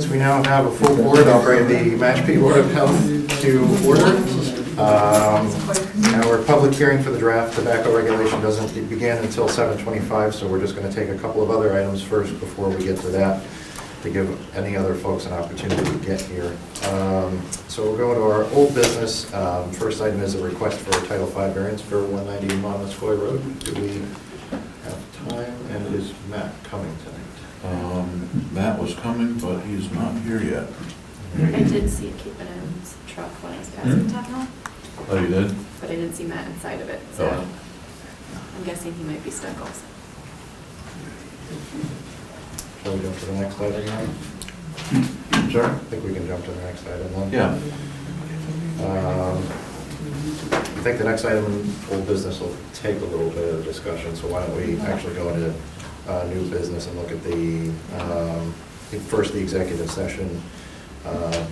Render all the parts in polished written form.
Since we now have a full board, I'll bring the Mashpee Board of Health to order. Our public hearing for the draft tobacco regulation doesn't begin until 7:25, so we're just going to take a couple of other items first before we get to that, to give any other folks an opportunity to get here. So we'll go to our old business. First item is a request for a Title V variance for 190 Mashpee Road. Do we have time, and is Matt coming tonight? Matt was coming, but he's not here yet. I did see it keeping in his truck when I was passing town hall, Oh, you did? but I didn't see Matt inside of it, so Oh. I'm guessing he might be stuck also. Shall we jump to the next item now? Sure. I think we can jump to the next item then. Yeah. I think the next item in old business will take a little bit of discussion, so why don't we actually go into new business and look at the, first the executive session,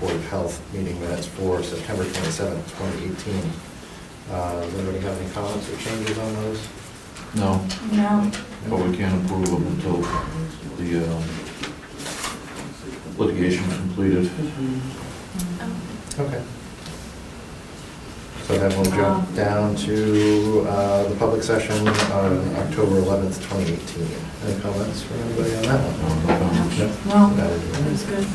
Board of Health meeting minutes for September 27th, 2018. Does anybody have any comments or changes on those? No, No. but we can't approve them until the litigation is completed. Okay. So then we'll jump down to the public session on October 11th, 2018. Any comments from anybody on that one? No, That was good.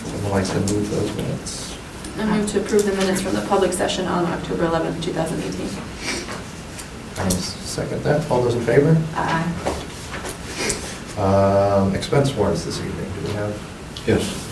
Someone likes to move those minutes? I move to approve the minutes from the public session on October 11th, 2018. I'll second that. All those in favor? Aye. Expense warrants this evening, do we have? Yes.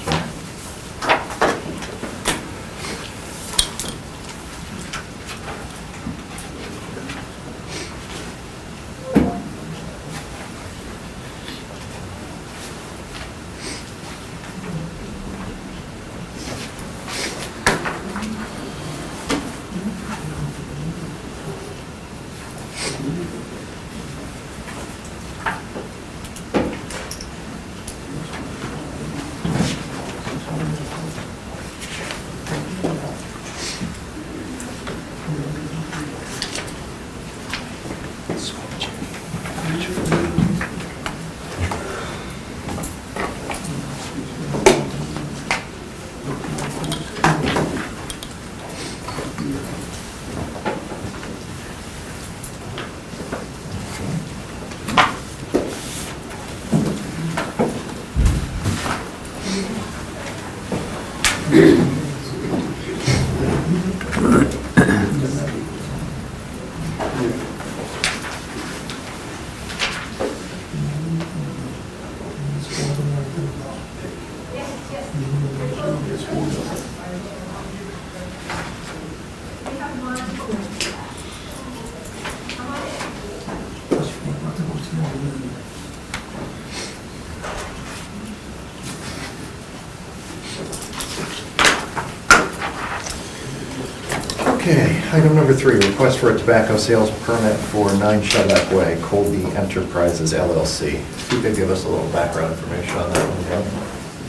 Okay, item number 3, request for a tobacco sales permit for 9 Shellback Way, Colby Enterprises LLC. If you could give us a little background information on that one, Joe.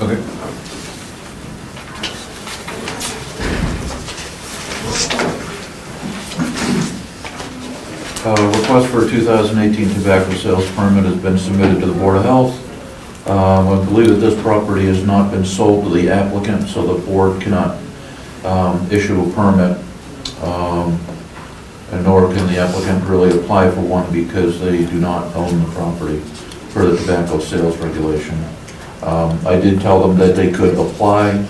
Okay. Request for a 2018 tobacco sales permit has been submitted to the Board of Health. I believe that this property has not been sold to the applicant, so the board cannot issue a permit, and nor can the applicant really apply for one because they do not own the property for the tobacco sales regulation. I did tell them that they could apply,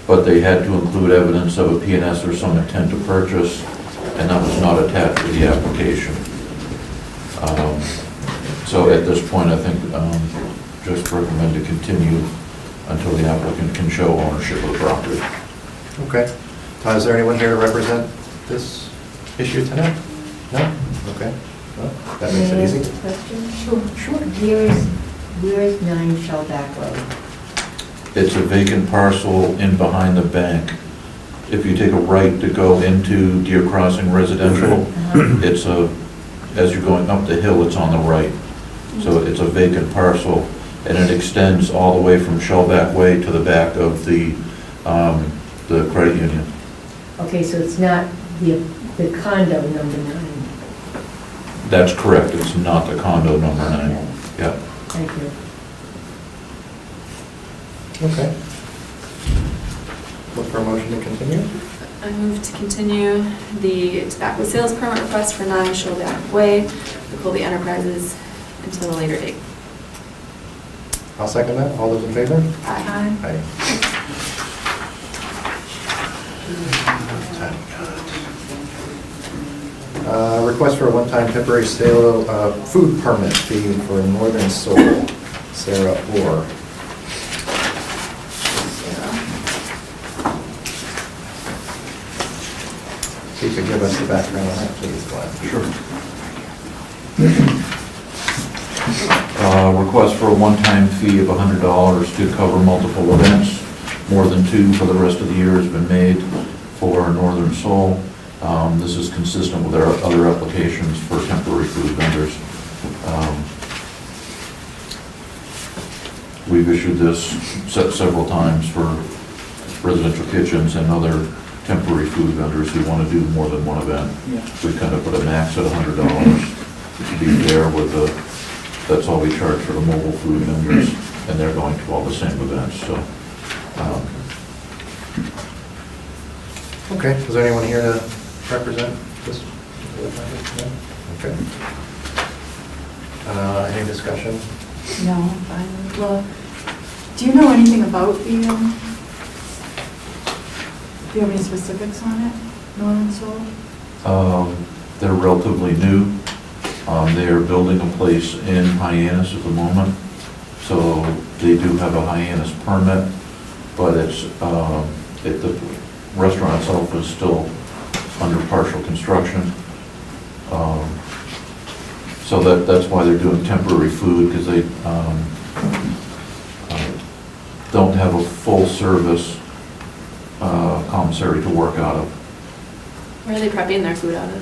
but they had to include evidence of a P&S or some intent to purchase, and that was not attached to the application. So at this point, I think just recommend to continue until the applicant can show ownership of the property. Okay. Is there anyone here to represent this issue tonight? No? Okay. Well, that makes it easy. Question? Sure. Where is 9 Shellback Road? It's a vacant parcel in behind the bank. If you take a right to go into Deer Crossing Residential, it's as you're going up the hill, it's on the right. So it's a vacant parcel, and it extends all the way from Shellback Way to the back of the credit union. Okay, so it's not the condo number 9? That's correct, it's not the condo number 9. Okay. Yeah. Thank you. Okay. Look for a motion to continue. I move to continue the tobacco sales permit request for 9 Shoalback Way for Colby Enterprises until a later date. I'll second that. All those in favor? Aye. Aye. Request for a one-time temporary sale food permit fee for Northern Soul, Sarah Orr. If you could give us the background on that, please, Glenn. Sure. Request for a one-time fee of $100 to cover multiple events. More than 2 for the rest of the year has been made for Northern Soul. This is consistent with our other applications for temporary food vendors. We've issued this several times for residential kitchens and other temporary food vendors who want to do more than one event. We kind of put a max at $100 to be fair with that's all we charge for the mobile food vendors, and they're going to all the same events, so. Okay, is there anyone here to represent this? Okay. Any discussion? No, fine. Well, do you know anything about the, do you have any specifics on it, Northern Soul? They're relatively new. They are building a place in Hyannis at the moment, so they do have a Hyannis permit, but the restaurant itself is still under partial construction. So that's why they're doing temporary food, because they don't have a full-service commissary to work out of. Where are they prepping their food out of?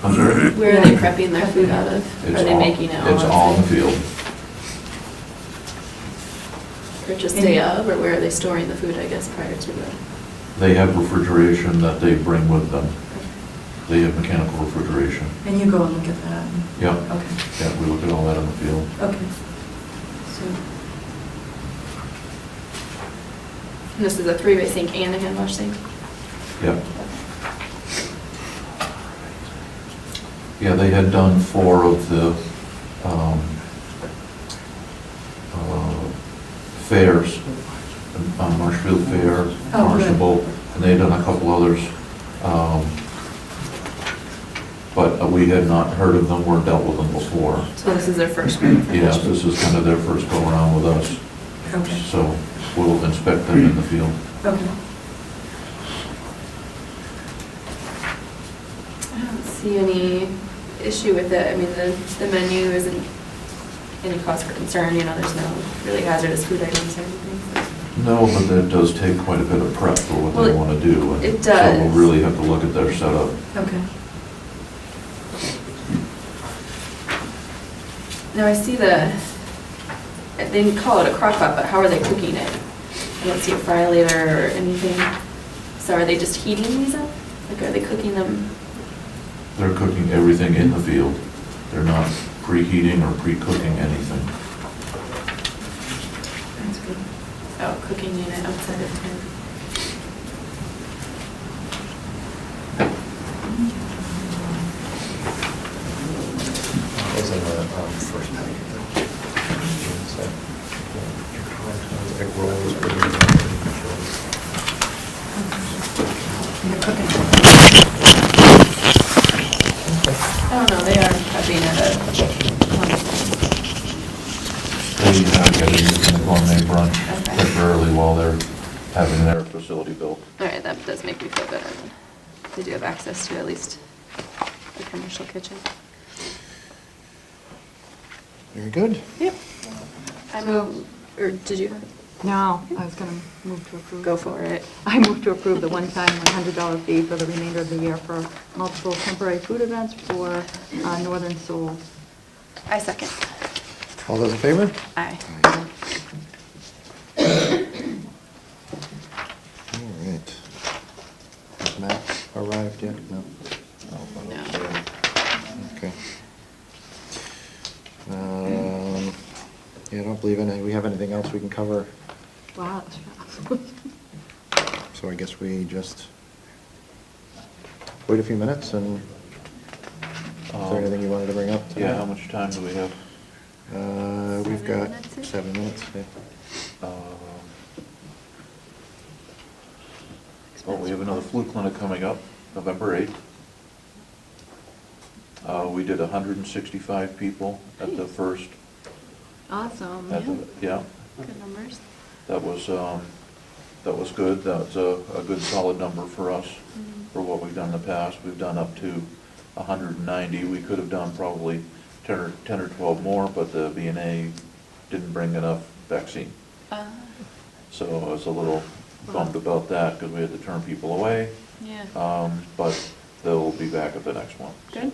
I'm sorry? Where are they prepping their food out of? It's Are they all- making it all It's all in the outside? field. Or just day of, or where are they storing the food, I guess, prior to the? They have refrigeration that they bring with them. They have mechanical refrigeration. And you go and look at that? Yeah, Okay, yeah, we look at all that in the field. okay. So, And this is a 3-way sink and a hand wash sink? Yeah. Yeah, they had done 4 of the fairs, Marshfield Fair, Oh, good. Barnstable, and they had done a couple others. But we had not heard of them or dealt with them before. So this is their first one? for Yes, Mashpee? this is kind of their first go-around with us, okay, so we'll inspect them in the field. okay. I don't see any issue with it. I mean, the menu isn't any cause for concern, you know, there's no really hazardous food items or anything. No, but that does take quite a bit of prep for what Well, they want to do. and it So does. we'll really have to look at their setup. Okay. Now, I see they call it a crock pot, but how are they cooking it? I don't see a fry later or anything. So are they just heating these up? Like, are they cooking them? They're cooking everything in the field. They're not preheating or pre-cooking anything. That's good. Oh, cooking unit outside of town. It's in the first packet. So, egg rolls, You're cooking. I don't know, they are prepping at a. They get it using the gourmet brunch Okay. temporarily while they're having their facility built. All right, that does make me feel better then. They do have access to at least a commercial kitchen. Very good. Yep. I move, or did you No, I was going to move to approve. go for it? I move to approve the one-time $100 fee for the remainder of the year for multiple temporary food events for Northern Soul. I second. All those in favor? Aye. All right. Has Matt arrived yet? No. No. Okay. Yeah, I don't believe we have anything else we can cover Wow, that's fast. So I guess we just wait a few minutes, and is there anything you wanted to bring up tonight? Yeah, how much time do we have? We've 7 got minutes-ish? 7 minutes, yeah. Well, we have another flu clinic coming up, November 8th. We did 165 people at the Nice. first. Awesome, at the- Yeah, Good numbers. that was good. That was a good solid number for us, for what we've done in the past. We've done up to 190. We could have done probably 10 or 12 more, but the VNA didn't bring enough vaccine. So I was a little bummed about that, because we had to turn people away. Yeah. But they'll be back at the next one. Good.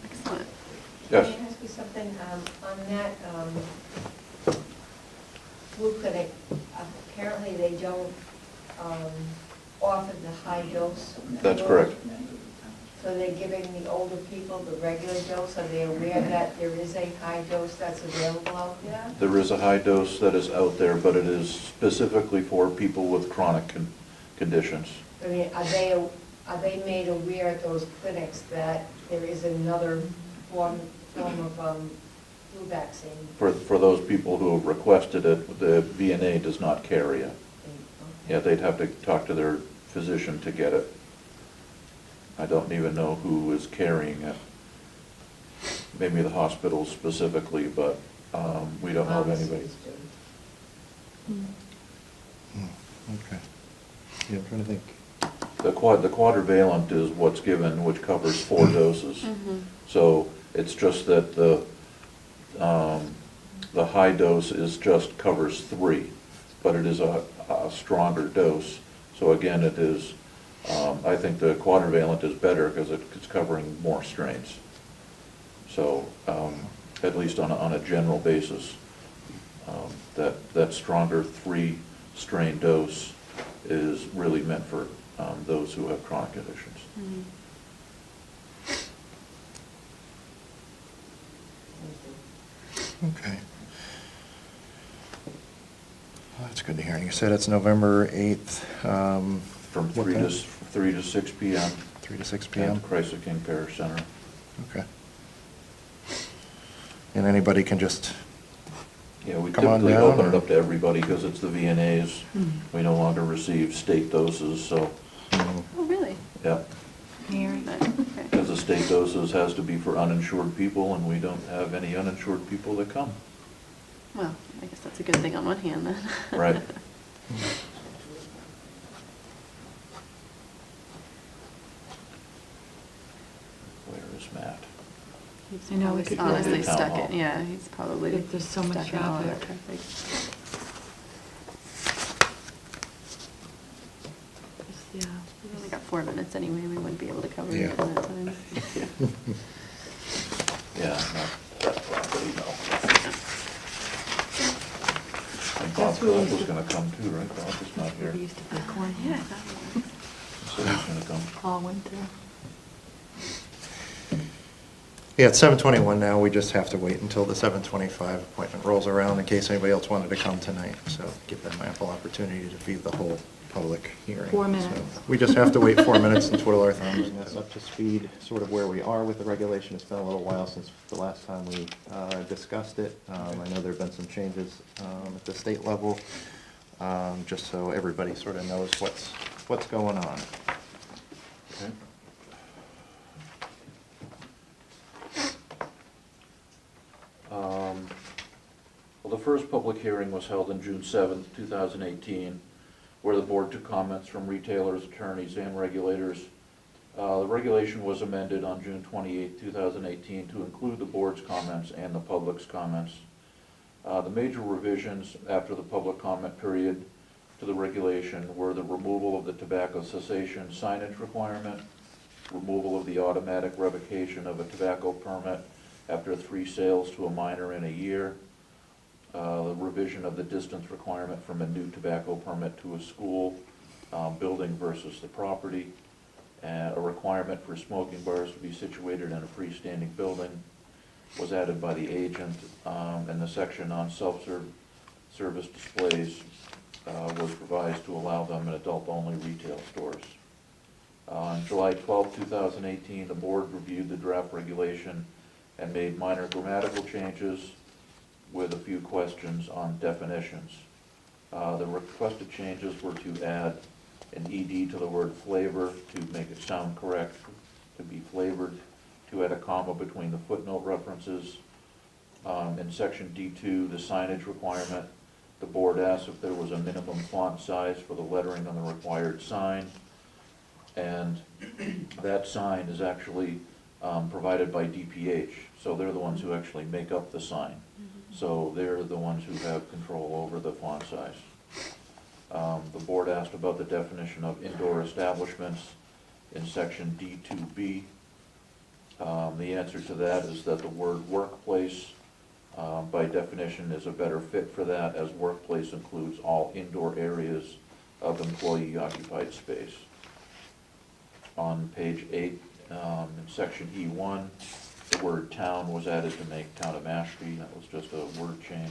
Excellent. Yes. Can I ask you something, on that, flu clinic, apparently they don't, offer the high dose? That's correct. So they're giving the older people the regular dose? Are they aware that there is a high dose that's available out there? There is a high dose that is out there, but it is specifically for people with chronic conditions. I mean, are they made aware at those clinics that there is another form of, flu vaccine? For those people who have requested it, the VNA does not carry it. Yeah, they'd have to talk to their physician to get it. I don't even know who is carrying it. Maybe the hospitals specifically, but we don't know of anybody. Okay. Yeah, I'm trying to think. The quadrivalent is what's given, which covers 4 doses. So it's just that the high dose covers 3, but it is a stronger dose. So again, it is, I think the quadrivalent is better because it's covering more strains. So at least on a general basis, that stronger 3-strain dose is really meant for those who have chronic conditions. Okay. Well, that's good to hear. And you said it's November 8th. From what 3 time? to 6 p.m. 3 to 6 at p.m.? Christ the King Parish Center. Okay. And anybody can just, Yeah, we Come on typically down, open it or- up to everybody because it's the VNAs. We no longer receive state doses, so, mm, Oh, really? yeah. Mary. Okay. Because the state doses has to be for uninsured people, and we don't have any uninsured people that come. Well, I guess that's a good thing on one hand then. Right. Where is Matt? He's I know, we probably could honestly go to town stuck hall. it, yeah, he's probably There's so much stuck in all of that traffic. traffic. Yeah. We only got 4 minutes anyway, we wouldn't be able to cover Yeah. it in that time. Yeah, not that property, no. And Bob That's where we Clark used was to- gonna come too, right? Bob is not here. We used to play corn. Yeah, I thought it was. So he's gonna come. All winter. yeah, it's 7:21 now. We just have to wait until the 7:25 appointment rolls around in case anybody else wanted to come tonight. So give them ample opportunity to view the whole public hearing. 4 minutes. So we just have to wait 4 minutes and twiddle our thumbs. And that's up to speed, sort of where we are with the regulation. It's been a little while since the last time we discussed it. I know there've been some changes at the state level, just so everybody sort of knows what's going on. Okay. Well, the first public hearing was held on June 7th, 2018, where the board took comments from retailers, attorneys, and regulators. The regulation was amended on June 28th, 2018 to include the board's comments and the public's comments. The major revisions after the public comment period to the regulation were the removal of the tobacco cessation signage requirement, removal of the automatic revocation of a tobacco permit after 3 sales to a minor in a year, the revision of the distance requirement from a new tobacco permit to a school building versus the property, and a requirement for smoking bars to be situated in a freestanding building was added by the agent, and the section on self-service displays was revised to allow them in adult-only retail stores. On July 12, 2018, the board reviewed the draft regulation and made minor grammatical changes with a few questions on definitions. The requested changes were to add an ED to the word flavor to make it sound correct, to be flavored, to add a comma between the footnote references. In section D2, the signage requirement, the board asked if there was a minimum font size for the lettering on the required sign. And that sign is actually provided by DPH, so they're the ones who actually make up the sign. So they're the ones who have control over the font size. The board asked about the definition of indoor establishments in section D2B. The answer to that is that the word workplace, by definition, is a better fit for that, as workplace includes all indoor areas of employee-occupied space. On page 8, in section E1, the word town was added to make town of Mashpee. That was just a word change.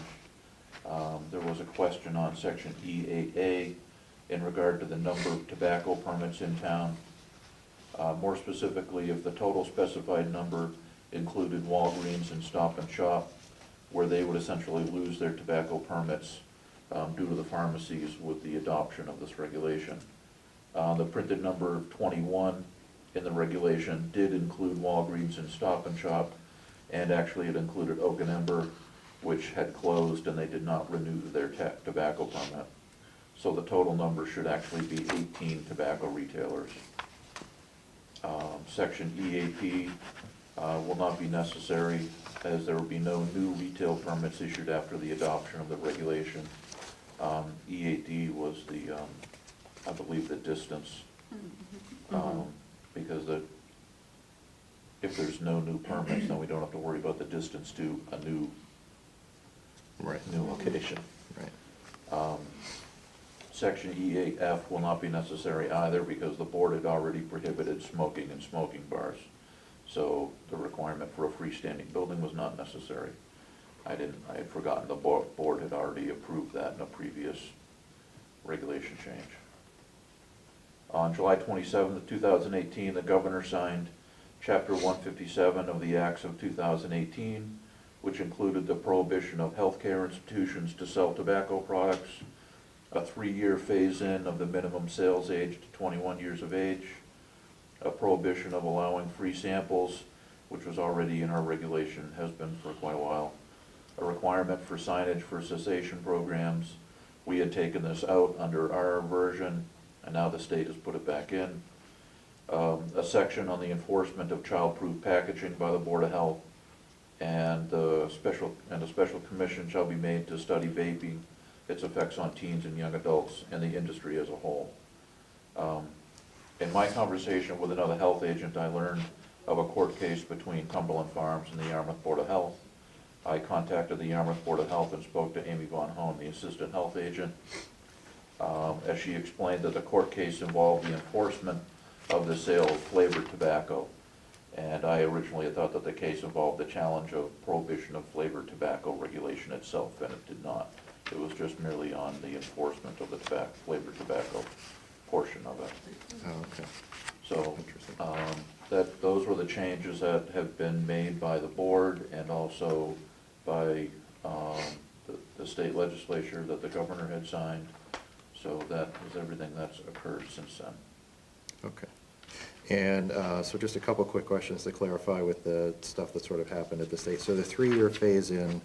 There was a question on section E8A in regard to the number of tobacco permits in town. More specifically, if the total specified number included Walgreens and Stop and Shop, where they would essentially lose their tobacco permits due to the pharmacies with the adoption of this regulation. The printed number of 21 in the regulation did include Walgreens and Stop and Shop, and actually it included Oak and Ember, which had closed and they did not renew their tobacco permit. So the total number should actually be 18 tobacco retailers. Section EAP will not be necessary, as there will be no new retail permits issued after the adoption of the regulation. EAD was the, I believe, the distance, because if there's no new permits, then we don't have to worry about the distance to a new location. Right. Section E8F will not be necessary either, because the board had already prohibited smoking in smoking bars. So the requirement for a freestanding building was not necessary. I had forgotten the board had already approved that in a previous regulation change. On July 27, 2018, the governor signed Chapter 157 of the Acts of 2018, which included the prohibition of healthcare institutions to sell tobacco products, a 3-year phase-in of the minimum sales age to 21 years of age, a prohibition of allowing free samples, which was already in our regulation, has been for quite a while, a requirement for signage for cessation programs. We had taken this out under our version, and now the state has put it back in. A section on the enforcement of child-proof packaging by the Board of Health, and a special commission shall be made to study vaping, its effects on teens and young adults, and the industry as a whole. In my conversation with another health agent, I learned of a court case between Cumberland Farms and the Yarmouth Board of Health. I contacted the Yarmouth Board of Health and spoke to Amy Von Hone, the assistant health agent, as she explained that the court case involved the enforcement of the sale of flavored tobacco. And I originally had thought that the case involved the challenge of prohibition of flavored tobacco regulation itself, and it did not. It was just merely on the enforcement of the flavored tobacco portion of it. Oh, okay. So, Interesting. those were the changes that have been made by the board and also by the state legislature that the governor had signed. So that is everything that's occurred since then. Okay. And so just a couple quick questions to clarify with the stuff that sort of happened at the state. So the 3-year phase-in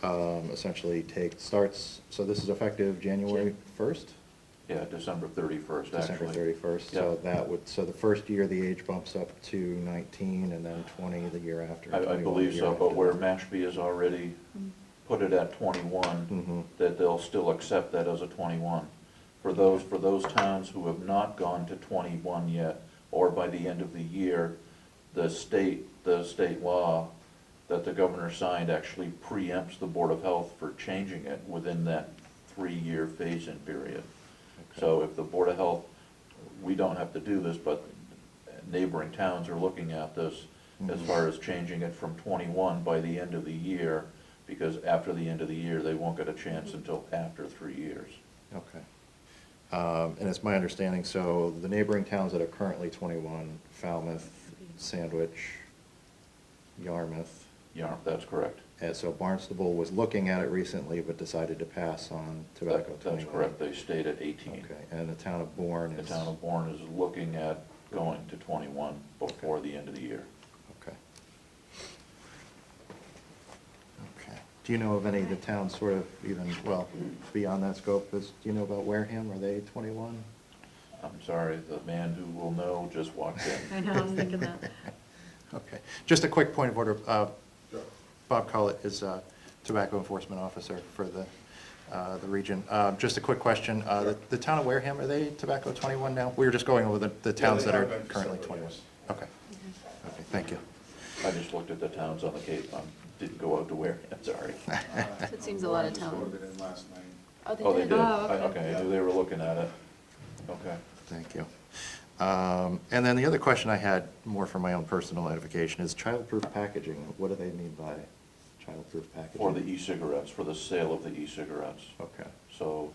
essentially starts, so this is effective January 1st? Yeah, December 31st, December actually. 31st. Yeah. So the first year, the age bumps up to 19, and then 20 the year after. I 21 believe the year so, but after where that. Mashpee has already put it at 21, that they'll still accept that as a 21. For those towns who have not gone to 21 yet, or by the end of the year, the state law that the governor signed actually preempts the Board of Health for changing it within that 3-year phase-in period. Okay. So if the Board of Health, we don't have to do this, but neighboring towns are looking at this as far as changing it from 21 by the end of the year, because after the end of the year, they won't get a chance until after 3 years. Okay. And it's my understanding, so the neighboring towns that are currently 21, Falmouth, Sandwich, Yarmouth. Yeah, that's correct. And so Barnstable was looking at it recently, but decided to pass on tobacco 21. That's correct, they stayed at 18. Okay, and the town of Bourne The is... town of Bourne is looking at going to 21 before the end of the year. Okay. Okay. Do you know of any of the towns sort of even, well, beyond that scope? Do you know about Wareham? Are they 21? I'm sorry, the man who will know just walked in. I know, I was thinking that. Okay. Just a quick point of order. Bob Collett is Tobacco Enforcement Officer for the region. Just a quick question. The town of Wareham, are they Tobacco 21 now? We were just going over the towns that are currently 21. Okay. Okay, thank you. I just looked at the towns on the Cape, didn't go out to Wareham, sorry. It seems a lot of town. Voted in last night. Oh, they Oh, they did? did? Oh, okay. Okay, I knew they were looking at it. Okay. Thank you. And then the other question I had, more for my own personal edification, is childproof packaging. What do they mean by childproof packaging? For the e-cigarettes, for the sale of the e-cigarettes. Okay. So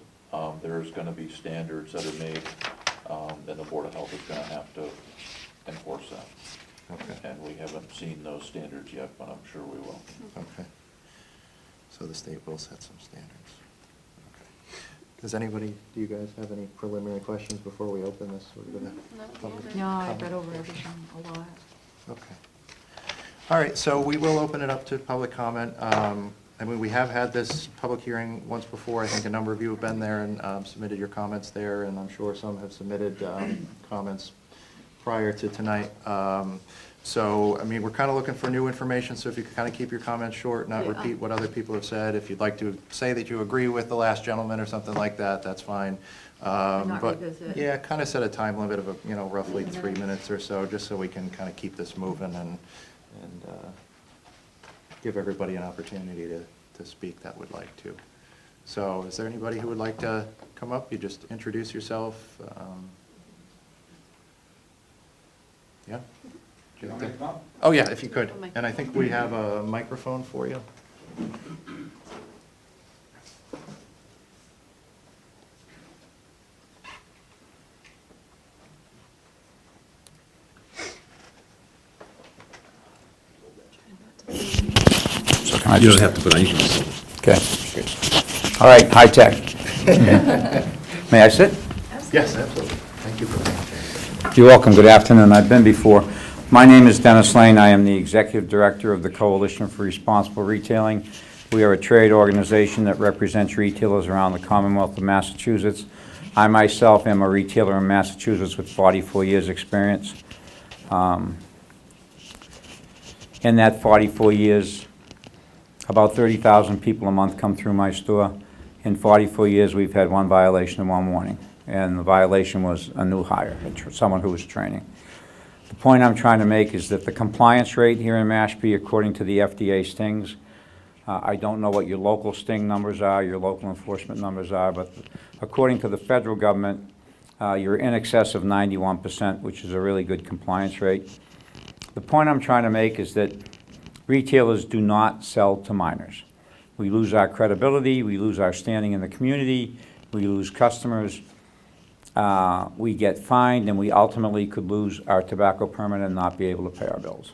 there's going to be standards that are made, and the Board of Health is going to have to enforce that. Okay. And we haven't seen those standards yet, but I'm sure we will. Okay. So the state will set some standards. Okay. Does anybody, do you guys have any preliminary questions before we open this? Sort of public No, I comment? read over everything a lot. Okay. All right, so we will open it up to public comment. I mean, we have had this public hearing once before. I think a number of you have been there and submitted your comments there, and I'm sure some have submitted comments prior to tonight. So, I mean, we're kind of looking for new information, so if you could kind of keep your comments short, not Yeah. repeat what other people have said. If you'd like to say that you agree with the last gentleman or something like that, that's fine. not But, revisit. yeah, kind of set a time limit of, roughly 3 minutes or so, just so we can kind of keep this moving and give everybody an opportunity to speak that would like to. So is there anybody who would like to come up? You just introduce yourself. Yeah? You want me to come up? Oh, yeah, if you could. Oh, mic. And I think we have a microphone for you. You don't have to put on, you can. Okay. All right, high tech. May I sit? Yes, absolutely. Thank you for being here. You're welcome, good afternoon, I've been before. My name is Dennis Lane, I am the Executive Director of the Coalition for Responsible Retailing. We are a trade organization that represents retailers around the Commonwealth of Massachusetts. I myself am a retailer in Massachusetts with 44 years' experience. In that 44 years, about 30,000 people a month come through my store. In 44 years, we've had one violation and one warning, and the violation was a new hire, someone who was training. The point I'm trying to make is that the compliance rate here in Mashpee, according to the FDA stings, I don't know what your local sting numbers are, your local enforcement numbers are, but according to the federal government, you're in excess of 91%, which is a really good compliance rate. The point I'm trying to make is that retailers do not sell to minors. We lose our credibility, we lose our standing in the community, we lose customers, we get fined, and we ultimately could lose our tobacco permit and not be able to pay our bills.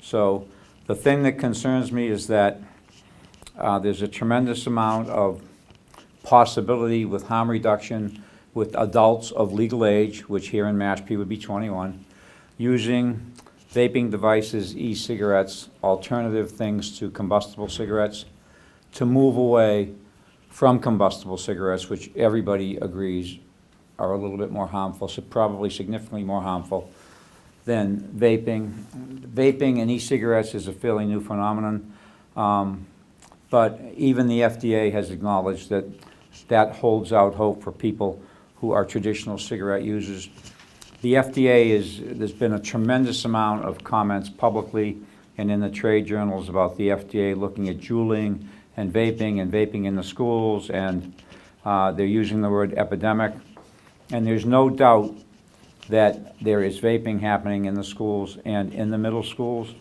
So the thing that concerns me is that there's a tremendous amount of possibility with harm reduction with adults of legal age, which here in Mashpee would be 21, using vaping devices, e-cigarettes, alternative things to combustible cigarettes, to move away from combustible cigarettes, which everybody agrees are a little bit more harmful, so probably significantly more harmful than vaping. Vaping and e-cigarettes is a fairly new phenomenon, but even the FDA has acknowledged that that holds out hope for people who are traditional cigarette users. The FDA there's been a tremendous amount of comments publicly and in the trade journals about the FDA looking at juuling and vaping in the schools, and they're using the word epidemic. And there's no doubt that there is vaping happening in the schools and in the middle schools,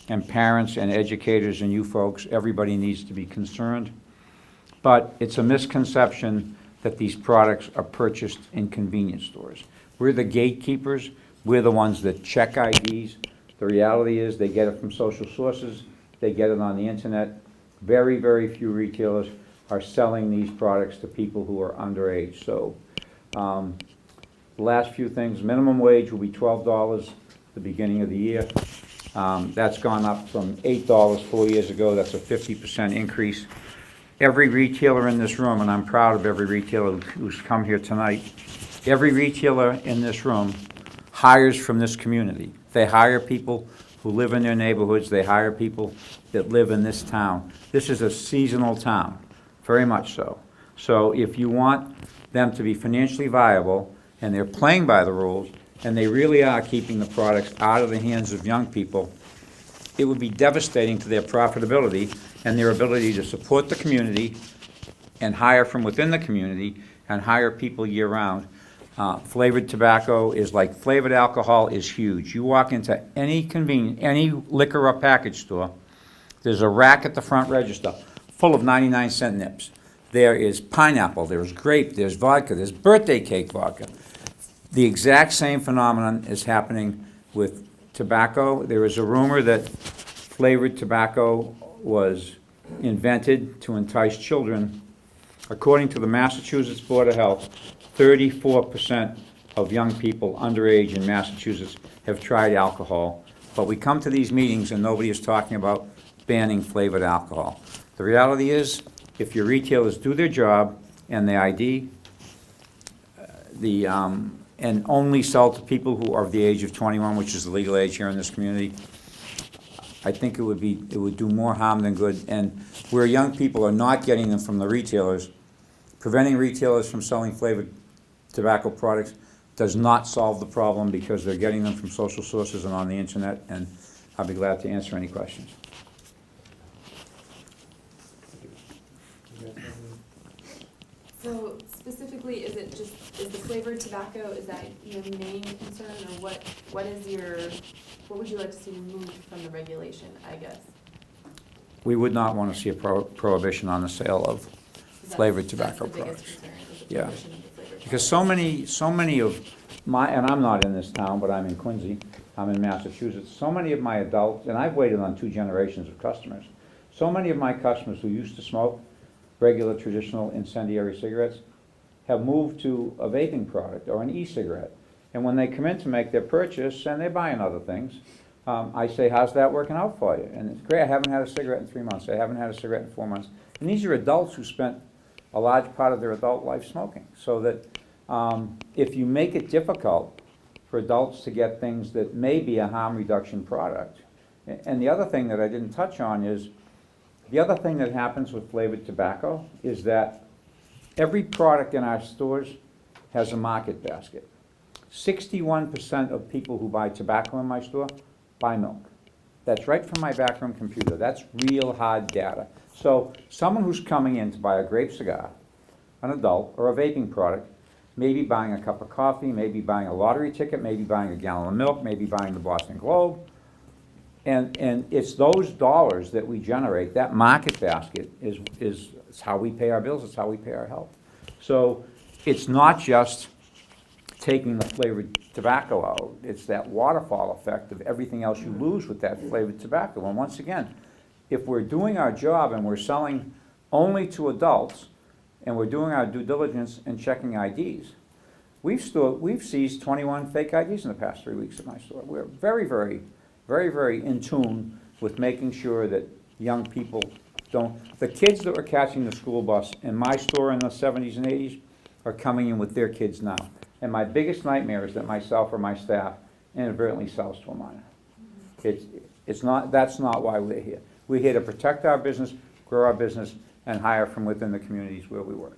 and parents and educators and you folks, everybody needs to be concerned. But it's a misconception that these products are purchased in convenience stores. We're the gatekeepers. We're the ones that check IDs. The reality is they get it from social sources. They get it on the internet. Very, very few retailers are selling these products to people who are underage. So the last few things, minimum wage will be $12 at the beginning of the year. That's gone up from $8 4 years ago. That's a 50% increase. Every retailer in this room, and I'm proud of every retailer who's come here tonight, every retailer in this room hires from this community. They hire people who live in their neighborhoods. They hire people that live in this town. This is a seasonal town, very much so. So if you want them to be financially viable, and they're playing by the rules, and they really are keeping the products out of the hands of young people, it would be devastating to their profitability and their ability to support the community and hire from within the community and hire people year-round. Flavored tobacco is like flavored alcohol is huge. You walk into any liquor or package store, there's a rack at the front register full of 99-cent nips. There is pineapple, there's grape, there's vodka, there's birthday cake vodka. The exact same phenomenon is happening with tobacco. There is a rumor that flavored tobacco was invented to entice children. According to the Massachusetts Board of Health, 34% of young people underage in Massachusetts have tried alcohol. But we come to these meetings and nobody is talking about banning flavored alcohol. The reality is, if your retailers do their job and they ID and only sell to people who are of the age of 21, which is the legal age here in this community, I think it would do more harm than good. And where young people are not getting them from the retailers, preventing retailers from selling flavored tobacco products does not solve the problem, because they're getting them from social sources and on the internet, and I'll be glad to answer any questions. So specifically, is the flavored tobacco, is that your main concern, or what would you like to see removed from the regulation, I guess? We would not want to see a prohibition on the sale of flavored tobacco That's the biggest products. concern, is the Yeah. prohibition of the flavored Because tobacco. so many of my, and I'm not in this town, but I'm in Quincy, I'm in Massachusetts, so many of my adults, and I've waited on 2 generations of customers, so many of my customers who used to smoke regular traditional incendiary cigarettes have moved to a vaping product or an e-cigarette. And when they come in to make their purchase, and they're buying other things, I say, how's that working out for you? And it's great, I haven't had a cigarette in 3 months, I haven't had a cigarette in 4 months. And these are adults who spent a large part of their adult life smoking. So that if you make it difficult for adults to get things that may be a harm reduction product. And the other thing that I didn't touch on is, the other thing that happens with flavored tobacco is that every product in our stores has a market basket. 61% of people who buy tobacco in my store buy milk. That's right from my backroom computer. That's real hard data. So someone who's coming in to buy a grape cigar, an adult, or a vaping product, maybe buying a cup of coffee, maybe buying a lottery ticket, maybe buying a gallon of milk, maybe buying the Boston Globe. And it's those dollars that we generate, that market basket is how we pay our bills, it's how we pay our health. So it's not just taking the flavored tobacco out, it's that waterfall effect of everything else you lose with that flavored tobacco. And once again, if we're doing our job and we're selling only to adults, and we're doing our due diligence and checking IDs, we've seized 21 fake IDs in the past 3 weeks at my store. We're very, very, very, very in tune with making sure that young people don't. The kids that were catching the school bus in my store in the 70s and 80s are coming in with their kids now. And my biggest nightmare is that myself or my staff inadvertently sells to a minor. That's not why we're here. We're here to protect our business, grow our business, and hire from within the communities where we work.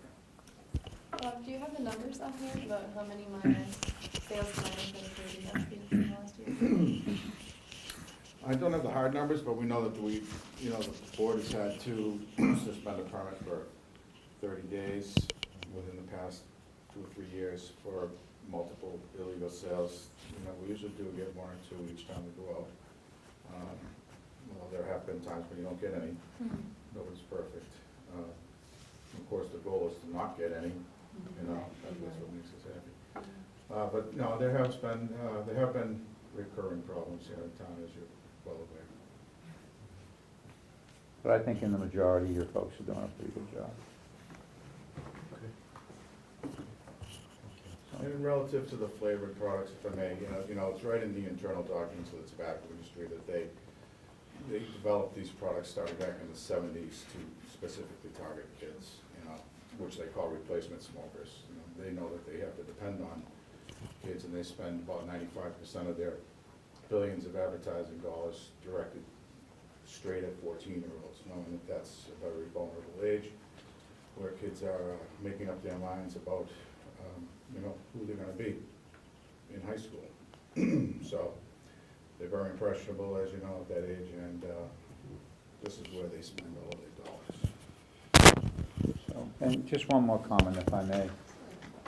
Bob, do you have the numbers on here about how many minors, sales to minors that occurred in Mashpee in the last year? I don't have the hard numbers, but we know that the board has had to suspend a permit for 30 days within the past 2 or 3 years for multiple illegal sales. We usually do get 1 or 2 each time we go out. Well, there have been times when you don't get any. Nobody's perfect. Of course, the goal is to not get any, you know, that's what makes us happy. But no, there have been recurring problems here in town, as you're well aware. But I think in the majority, your folks are doing a pretty good job. And relative to the flavored products, if I may, it's right in the internal documents of the tobacco industry that they developed these products starting back in the 70s to specifically target kids, which they call replacement smokers. They know that they have to depend on kids, and they spend about 95% of their billions of advertising dollars directed straight at 14-year-olds, knowing that that's a very vulnerable age where kids are making up their minds about who they're going to be in high school. So they're very impressionable, as you know, at that age, and this is where they spend all their dollars. So, and just one more comment, if I may.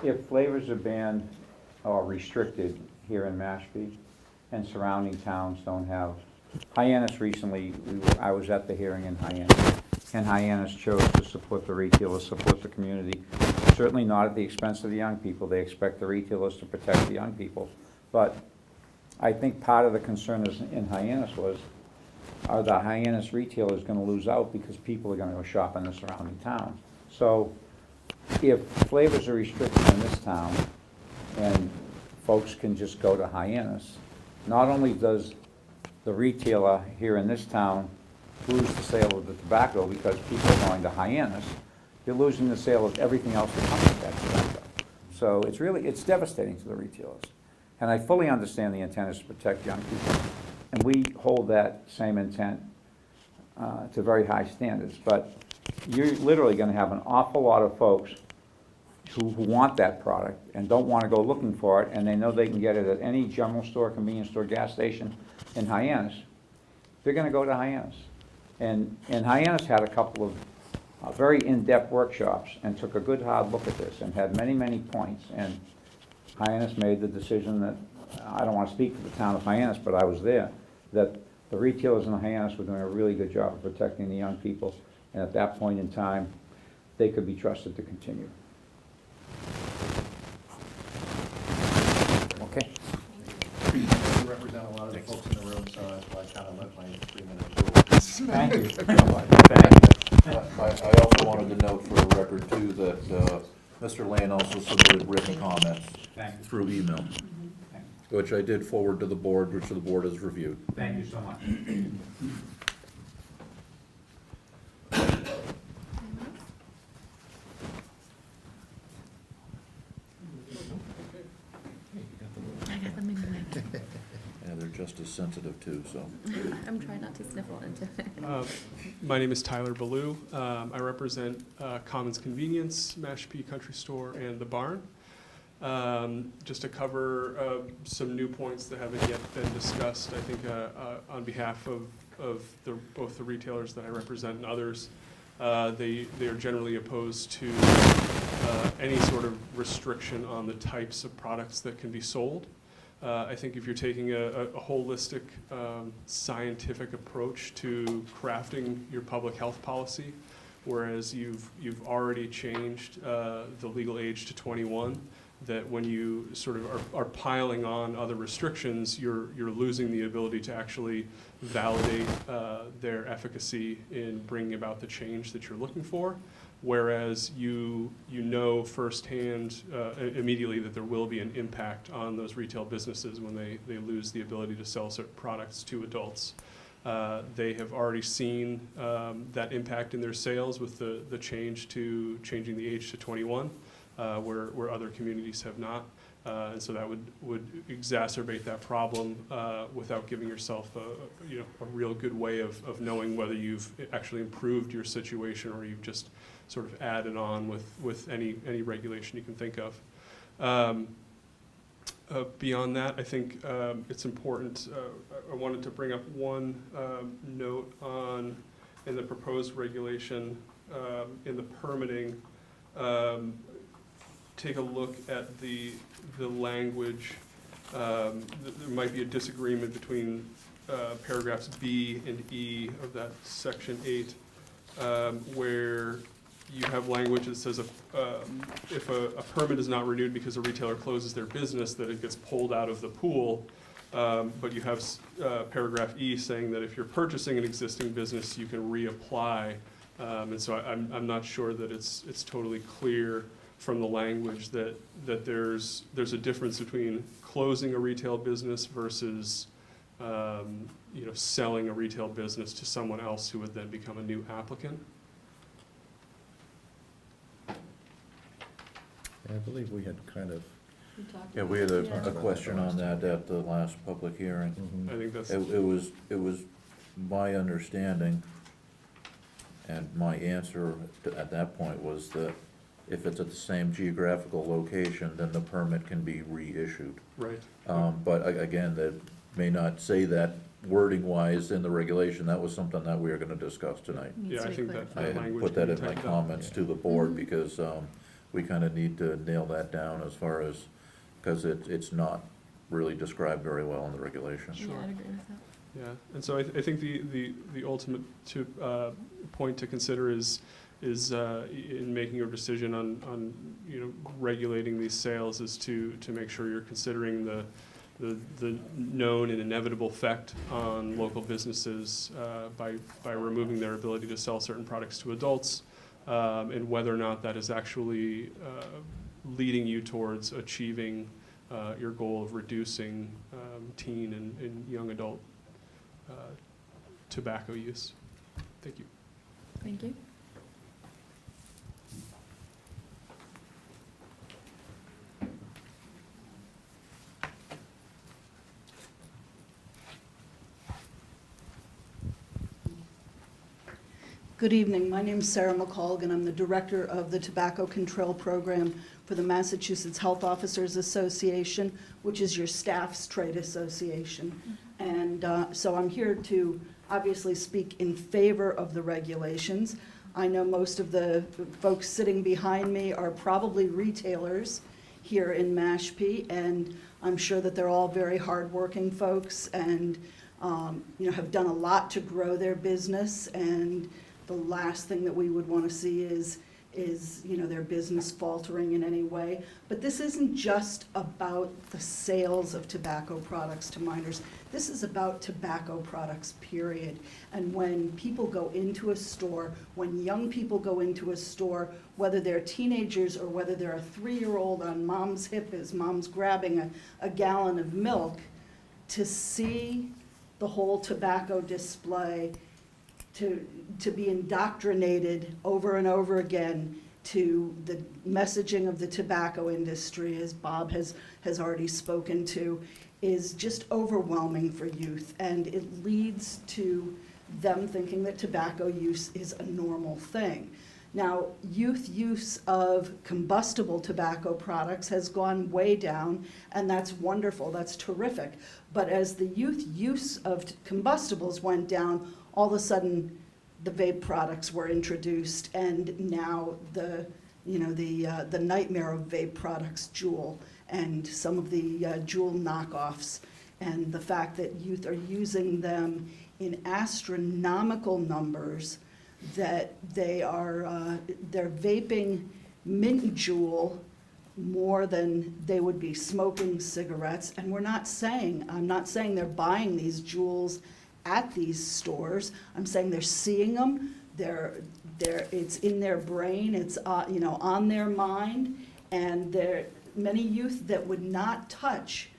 If flavors are banned or restricted here in Mashpee and surrounding towns don't have, Hyannis recently, I was at the hearing in Hyannis, and Hyannis chose to support the retailers, support the community. Certainly not at the expense of the young people. They expect the retailers to protect the young people. But I think part of the concern in Hyannis was, are the Hyannis retailers going to lose out because people are going to go shop in the surrounding towns? So if flavors are restricted in this town and folks can just go to Hyannis, not only does the retailer here in this town lose the sale of the tobacco because people are going to Hyannis, you're losing the sale of everything else that comes with that tobacco. So it's devastating to the retailers. And I fully understand the intent is to protect young people. And we hold that same intent to very high standards. But you're literally going to have an awful lot of folks who want that product and don't want to go looking for it, and they know they can get it at any general store, convenience store, gas station in Hyannis. They're going to go to Hyannis. And Hyannis had a couple of very in-depth workshops and took a good hard look at this and had many, many points. And Hyannis made the decision that, I don't want to speak for the town of Hyannis, but I was there, that the retailers in Hyannis were doing a really good job of protecting the young people. And at that point in time, they could be trusted to continue. Okay. You represent a lot of the folks in the room, so that's why I kind of let my 3 minutes go. Thank you. I also wanted to note for the record too that Mr. Lane also submitted written comments through email, which I did forward to the board, which the board has reviewed. Thank you so much. I got them in my Yeah, they're just as sensitive too, so. I'm trying not to sniffle into it. My name is Tyler Ballou. I represent Commons Convenience, Mashpee Country Store, and The Barn. Just to cover some new points that haven't yet been discussed, I think on behalf of both the retailers that I represent and others, they are generally opposed to any sort of restriction on the types of products that can be sold. I think if you're taking a holistic, scientific approach to crafting your public health policy, whereas you've already changed the legal age to 21, that when you sort of are piling on other restrictions, you're losing the ability to actually validate their efficacy in bringing about the change that you're looking for. Whereas you know firsthand immediately that there will be an impact on those retail businesses when they lose the ability to sell certain products to adults. They have already seen that impact in their sales with the change to changing the age to 21, where other communities have not. And so that would exacerbate that problem without giving yourself a real good way of knowing whether you've actually improved your situation or you've just sort of added on with any regulation you can think of. Beyond that, I think it's important, I wanted to bring up one note in the proposed regulation, in the permitting. Take a look at the language. There might be a disagreement between paragraphs B and E of that section 8, where you have language that says if a permit is not renewed because a retailer closes their business, that it gets pulled out of the pool. But you have paragraph E saying that if you're purchasing an existing business, you can reapply. And so I'm not sure that it's totally clear from the language that there's a difference between closing a retail business versus selling a retail business to someone else who would then become a new applicant. I believe we had kind of. Yeah, we had a question on that at the last public hearing. I think that's. It was my understanding, and my answer at that point was that if it's at the same geographical location, then the permit can be reissued. Right. But again, that may not say that wording-wise in the regulation. That was something that we were gonna discuss tonight. Needs Yeah, to I be think clarified. that I had language put that can in be my typed up. comments to the board, Mhm. because we kinda need to nail that down as far as, because it's not really described very well in the regulation. Yeah, I'd agree with that. Yeah, and so I think the ultimate point to consider is in making your decision on regulating these sales is to make sure you're considering the known and inevitable effect on local businesses by removing their ability to sell certain products to adults, and whether or not that is actually leading you towards achieving your goal of reducing teen and young adult tobacco use. Thank you. Thank you. Good evening. My name is Sarah McColgan. I'm the director of the Tobacco Control Program for the Massachusetts Health Officers Association, which is your staff's trade association. And so I'm here to obviously speak in favor of the regulations. I know most of the folks sitting behind me are probably retailers here in Mashpee, and I'm sure that they're all very hardworking folks and have done a lot to grow their business. And the last thing that we would want to see is their business faltering in any way. But this isn't just about the sales of tobacco products to minors. This is about tobacco products, period. And when people go into a store, when young people go into a store, whether they're teenagers or whether they're a 3-year-old on mom's hip as mom's grabbing a gallon of milk, to see the whole tobacco display, to be indoctrinated over and over again to the messaging of the tobacco industry, as Bob has already spoken to, is just overwhelming for youth. And it leads to them thinking that tobacco use is a normal thing. Now, youth use of combustible tobacco products has gone way down, and that's wonderful, that's terrific. But as the youth use of combustibles went down, all of a sudden, the vape products were introduced, and now the nightmare of vape products, Juul, and some of the Juul knockoffs, and the fact that youth are using them in astronomical numbers, that they're vaping mint Juul more than they would be smoking cigarettes. And I'm not saying they're buying these Juuls at these stores. I'm saying they're seeing them, it's in their brain, it's on their mind, and there many youth that would not touch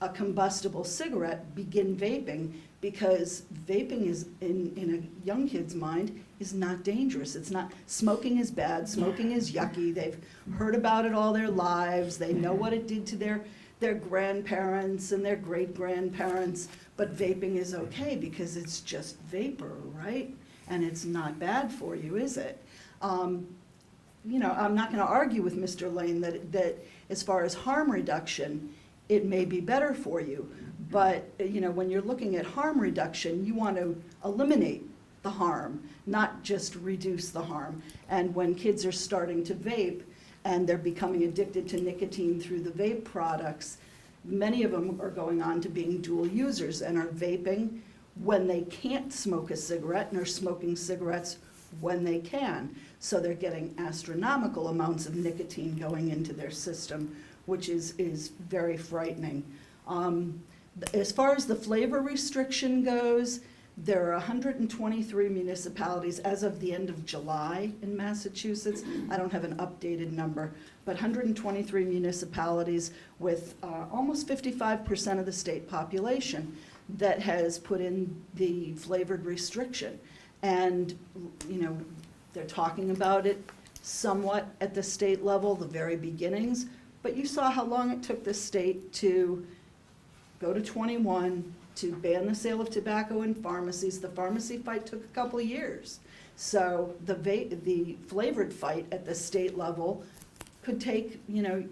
a combustible cigarette begin vaping, because vaping is in a young kid's mind is not dangerous. It's not. Smoking is bad, smoking is yucky. They've heard about it all their lives. They know what it did to their grandparents and their great-grandparents, but vaping is okay because it's just vapor, right? And it's not bad for you, is it? I'm not going to argue with Mr. Lane that as far as harm reduction, it may be better for you. But, when you're looking at harm reduction, you want to eliminate the harm, not just reduce the harm. And when kids are starting to vape, and they're becoming addicted to nicotine through the vape products, many of them are going on to being dual users and are vaping when they can't smoke a cigarette and are smoking cigarettes when they can. So they're getting astronomical amounts of nicotine going into their system, which is very frightening. As far as the flavor restriction goes, there are 123 municipalities as of the end of July in Massachusetts. I don't have an updated number, but 123 municipalities with almost 55% of the state population that has put in the flavored restriction. And, you know, they're talking about it somewhat at the state level, the very beginnings, but you saw how long it took the state to go to 21, to ban the sale of tobacco in pharmacies. The pharmacy fight took a couple of years. So the flavored fight at the state level could take, you know,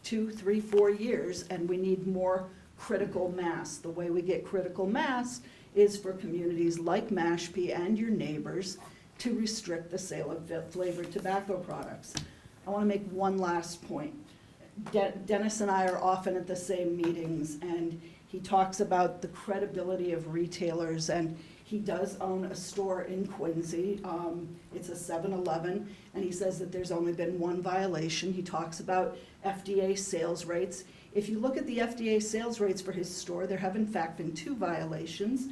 2, 3, 4 years, and we need more critical mass. The way we get critical mass is for communities like Mashpee and your neighbors to restrict the sale of flavored tobacco products. I want to make one last point. Dennis and I are often at the same meetings, and he talks about the credibility of retailers, and he does own a store in Quincy. It's a 7-Eleven, and he says that there's only been one violation. He talks about FDA sales rates. If you look at the FDA sales rates for his store, there have in fact been 2 violations.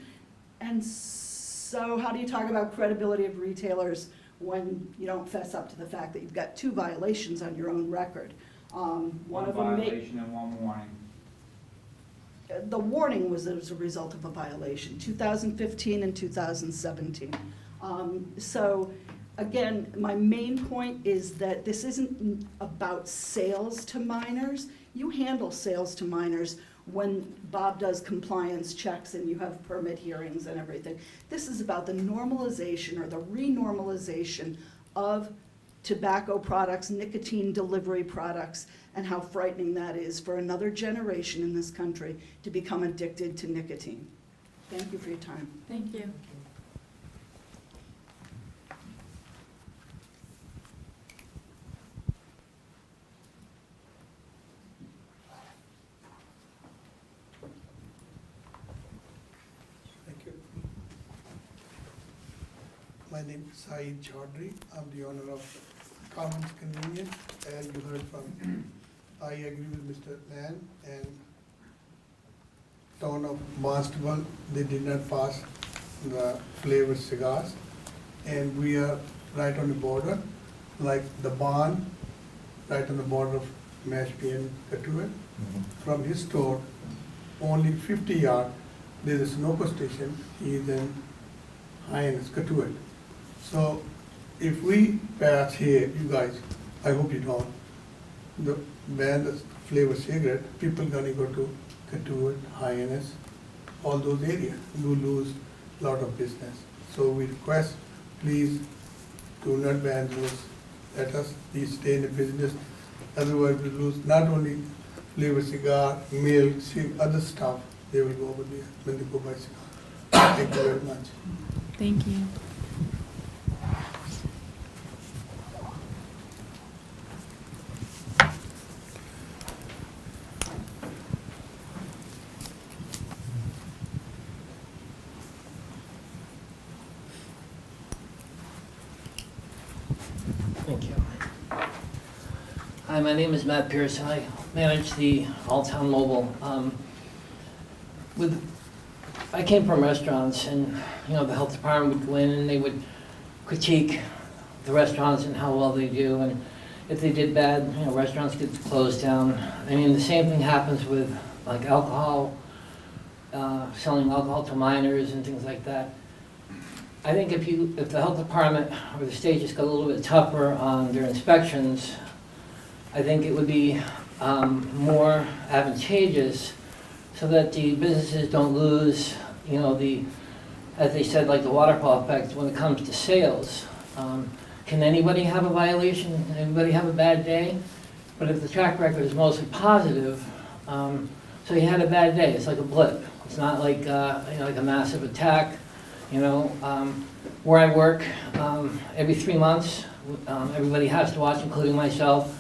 And so how do you talk about credibility of retailers when you don't fess up to the fact that you've got 2 violations on your own record? One of them violation and one warning. The warning was as a result of a violation, 2015 and 2017. So again, my main point is that this isn't about sales to minors. You handle sales to minors when Bob does compliance checks and you have permit hearings and everything. This is about the normalization or the renormalization of tobacco products, nicotine delivery products, and how frightening that is for another generation in this country to become addicted to nicotine. Thank you for your time. Thank you. Thank you. My name is Saeed Chaudhry. I'm the owner of Commons Convenience, as you heard from. I agree with Mr. Mann and town of Barnstable. They did not pass the flavored cigars, and we are right on the border, like the barn, right on the border of Mashpee and Katuet. From his store, only 50 yards, there is a Sunoco station. He is in Hyannis, Katuet. So if we pass here, you guys, I hope you don't, the ban the flavored cigarette, people gonna go to Katuet, Hyannis, all those areas. You lose a lot of business. So we request, please do not ban those. Let us please stay in the business. Otherwise we lose not only flavored cigar, milk, other stuff. They will go over there when they go buy cigar. Thank you very much. Thank you. Thank you. Hi, my name is Matt Pierce. I manage the All-Town Mobile. I came from restaurants, and the health department would go in and they would critique the restaurants and how well they do, and if they did bad, restaurants get closed down. I mean, the same thing happens with like alcohol, selling alcohol to minors and things like that. I think if the health department or the state just got a little bit tougher on their inspections, I think it would be more advantageous so that the businesses don't lose, as they said, like the waterfall effect when it comes to sales. Can anybody have a violation? Can anybody have a bad day? But if the track record is mostly positive, so you had a bad day, it's like a blip. It's not like like a massive attack. Where I work, every 3 months, everybody has to watch, including myself,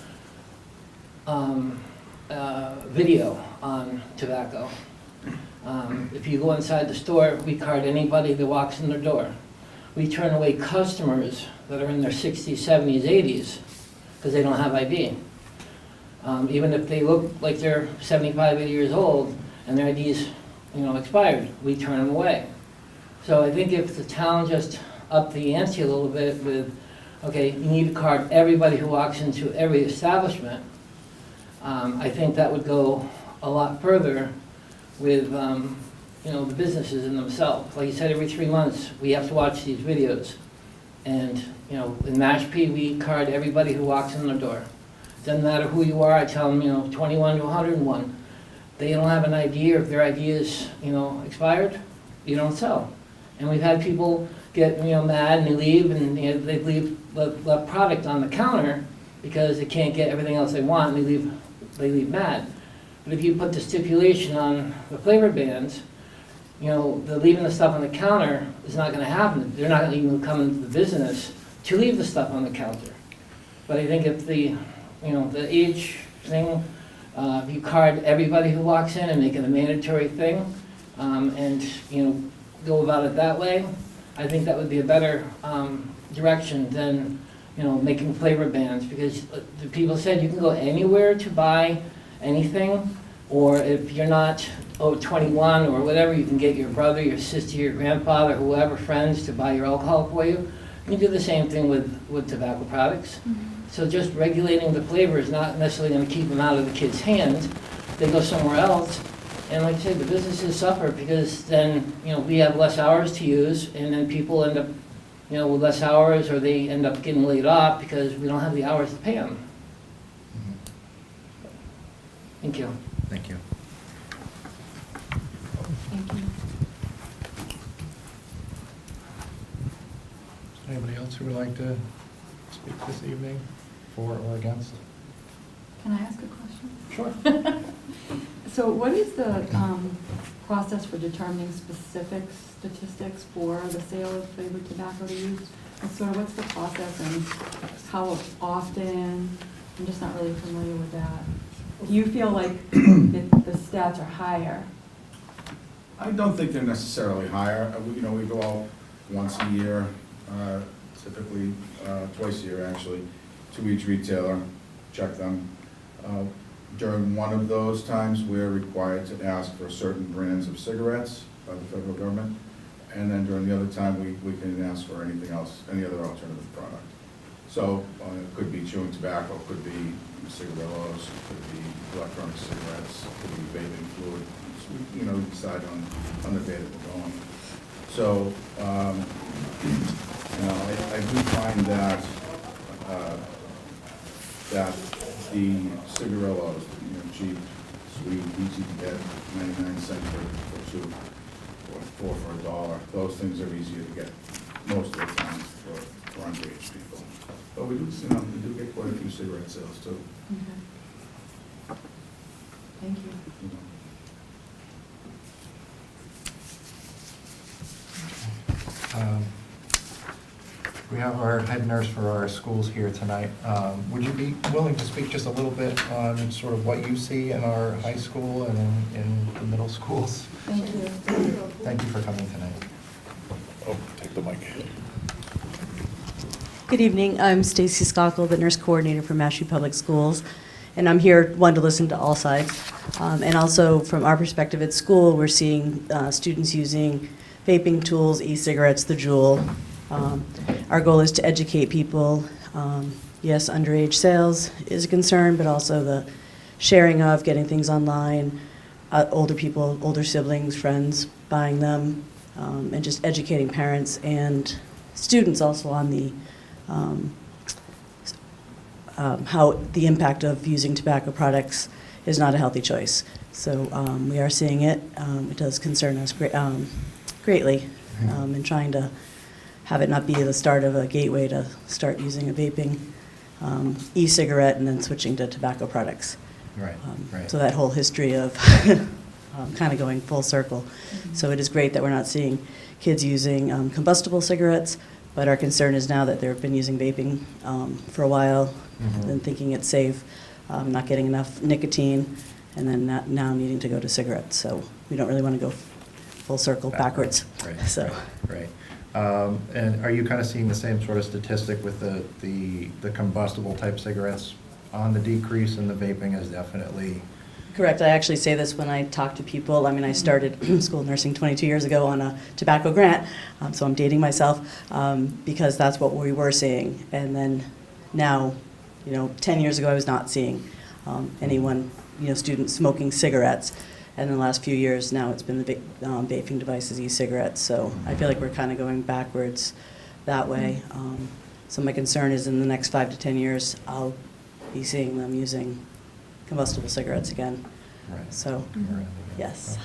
video on tobacco. If you go inside the store, we card anybody that walks in the door. we turn away customers that are in their 60s, 70s, 80s, because they don't have ID. Even if they look like they're 75, 80 years old, and their ID's, expired, we turn them away. So I think if the town just upped the ante a little bit with, okay, you need to card everybody who walks into every establishment, I think that would go a lot further with, the businesses in themselves. Like you said, every 3 months, we have to watch these videos. And, in Mashpee, we card everybody who walks in the door. Doesn't matter who you are, I tell them, 21 to 101. They don't have an ID, or if their ID is, expired, you don't sell. And we've had people get, mad and they leave, and they leave the product on the counter because they can't get everything else they want, and they leave mad. But if you put the stipulation on the flavor bands, the leaving the stuff on the counter is not gonna happen. They're not gonna even come into the business to leave the stuff on the counter. But I think if the age thing, if you card everybody who walks in and make it a mandatory thing, and, go about it that way, I think that would be a better, direction than, making flavor bans, because the people said you can go anywhere to buy anything, or if you're not 21 or whatever, you can get your brother, your sister, your grandfather, whoever, friends to buy your alcohol for you. You can do the same thing with tobacco products. So just regulating the flavor is not necessarily going to keep them out of the kids' hands. They go somewhere else, and like I said, the businesses suffer because then, we have less hours to use, and then people end up, with less hours, or they end up getting laid off because we don't have the hours to pay them. Thank you. Thank you. Thank you. Anybody else who would like to speak this evening, for or against? Can I ask a question? Sure. So what is the process for determining specific statistics for the sale of flavored tobacco to youth? And sort of what's the process and how often? I'm just not really familiar with that. Do you feel like the stats are higher? I don't think they're necessarily higher. We go out once a year, typically twice a year actually, to each retailer, check them. During one of those times, we're required to ask for certain brands of cigarettes by the federal government. And then during the other time, we can ask for anything else, any other alternative product. So it could be chewing tobacco, could be cigarillos, could be electronic cigarettes, could be vaping fluid. So we decide on the day that we're going. So, I do find that that the cigarillos, cheap, sweet, easy to get, 99 cents for two, or $4 for $1. Those things are easier to get most of the time for underage people. But we do get quite a few cigarette sales too. Okay. Thank you. We have our head nurse for our schools here tonight. Would you be willing to speak just a little bit on sort of what you see in our high school and in the middle schools? Thank you. Thank you for coming tonight. Oh, take the mic. Good evening. I'm Stacy Skokel, the nurse coordinator for Mashpee Public Schools, and I'm here, one, to listen to all sides, and also from our perspective at school, we're seeing students using vaping tools, e-cigarettes, the Juul. Our goal is to educate people. Yes, underage sales is a concern, but also the sharing of, getting things online, older people, older siblings, friends, buying them, and just educating parents and students also on the how the impact of using tobacco products is not a healthy choice. So we are seeing it. It does concern us greatly in trying to have it not be the start of a gateway to start using a vaping e-cigarette and then switching to tobacco products. Right, right. So that whole history of kind of going full circle. So it is great that we're not seeing kids using combustible cigarettes, but our concern is now that they've been using vaping for a while and thinking it's safe, not getting enough nicotine, and then now needing to go to cigarettes. So we don't really want to go full circle backwards. Right, So. right. And are you kind of seeing the same sort of statistic with the combustible type cigarettes on the decrease, and the vaping is definitely? Correct. I actually say this when I talk to people. I mean, I started school nursing 22 years ago on a tobacco grant, so I'm dating myself, because that's what we were seeing. And then now, 10 years ago, I was not seeing anyone, students smoking cigarettes. And in the last few years, now it's been the vaping devices, e-cigarettes. So I feel like we're kind of going backwards that way. So my concern is in the next 5 to 10 years, I'll be seeing them using combustible cigarettes again. Right. So, yes.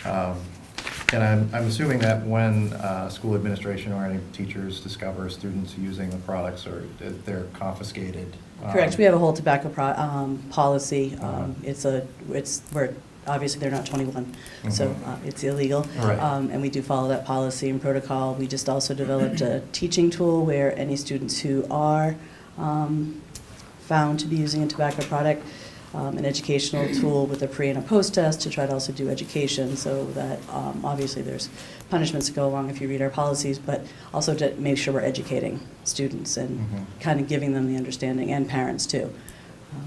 And I'm assuming that when school administration or any teachers discover students using the products, or they're confiscated. Correct. We have a whole tobacco policy. It's where obviously they're not 21, so it's illegal. Right. And we do follow that policy and protocol. We just also developed a teaching tool where any students who are found to be using a tobacco product, an educational tool with a pre and a post test to try to also do education, so that obviously there's punishments that go along if you read our policies, but also to make sure we're educating students and kind of giving them the understanding, and parents too.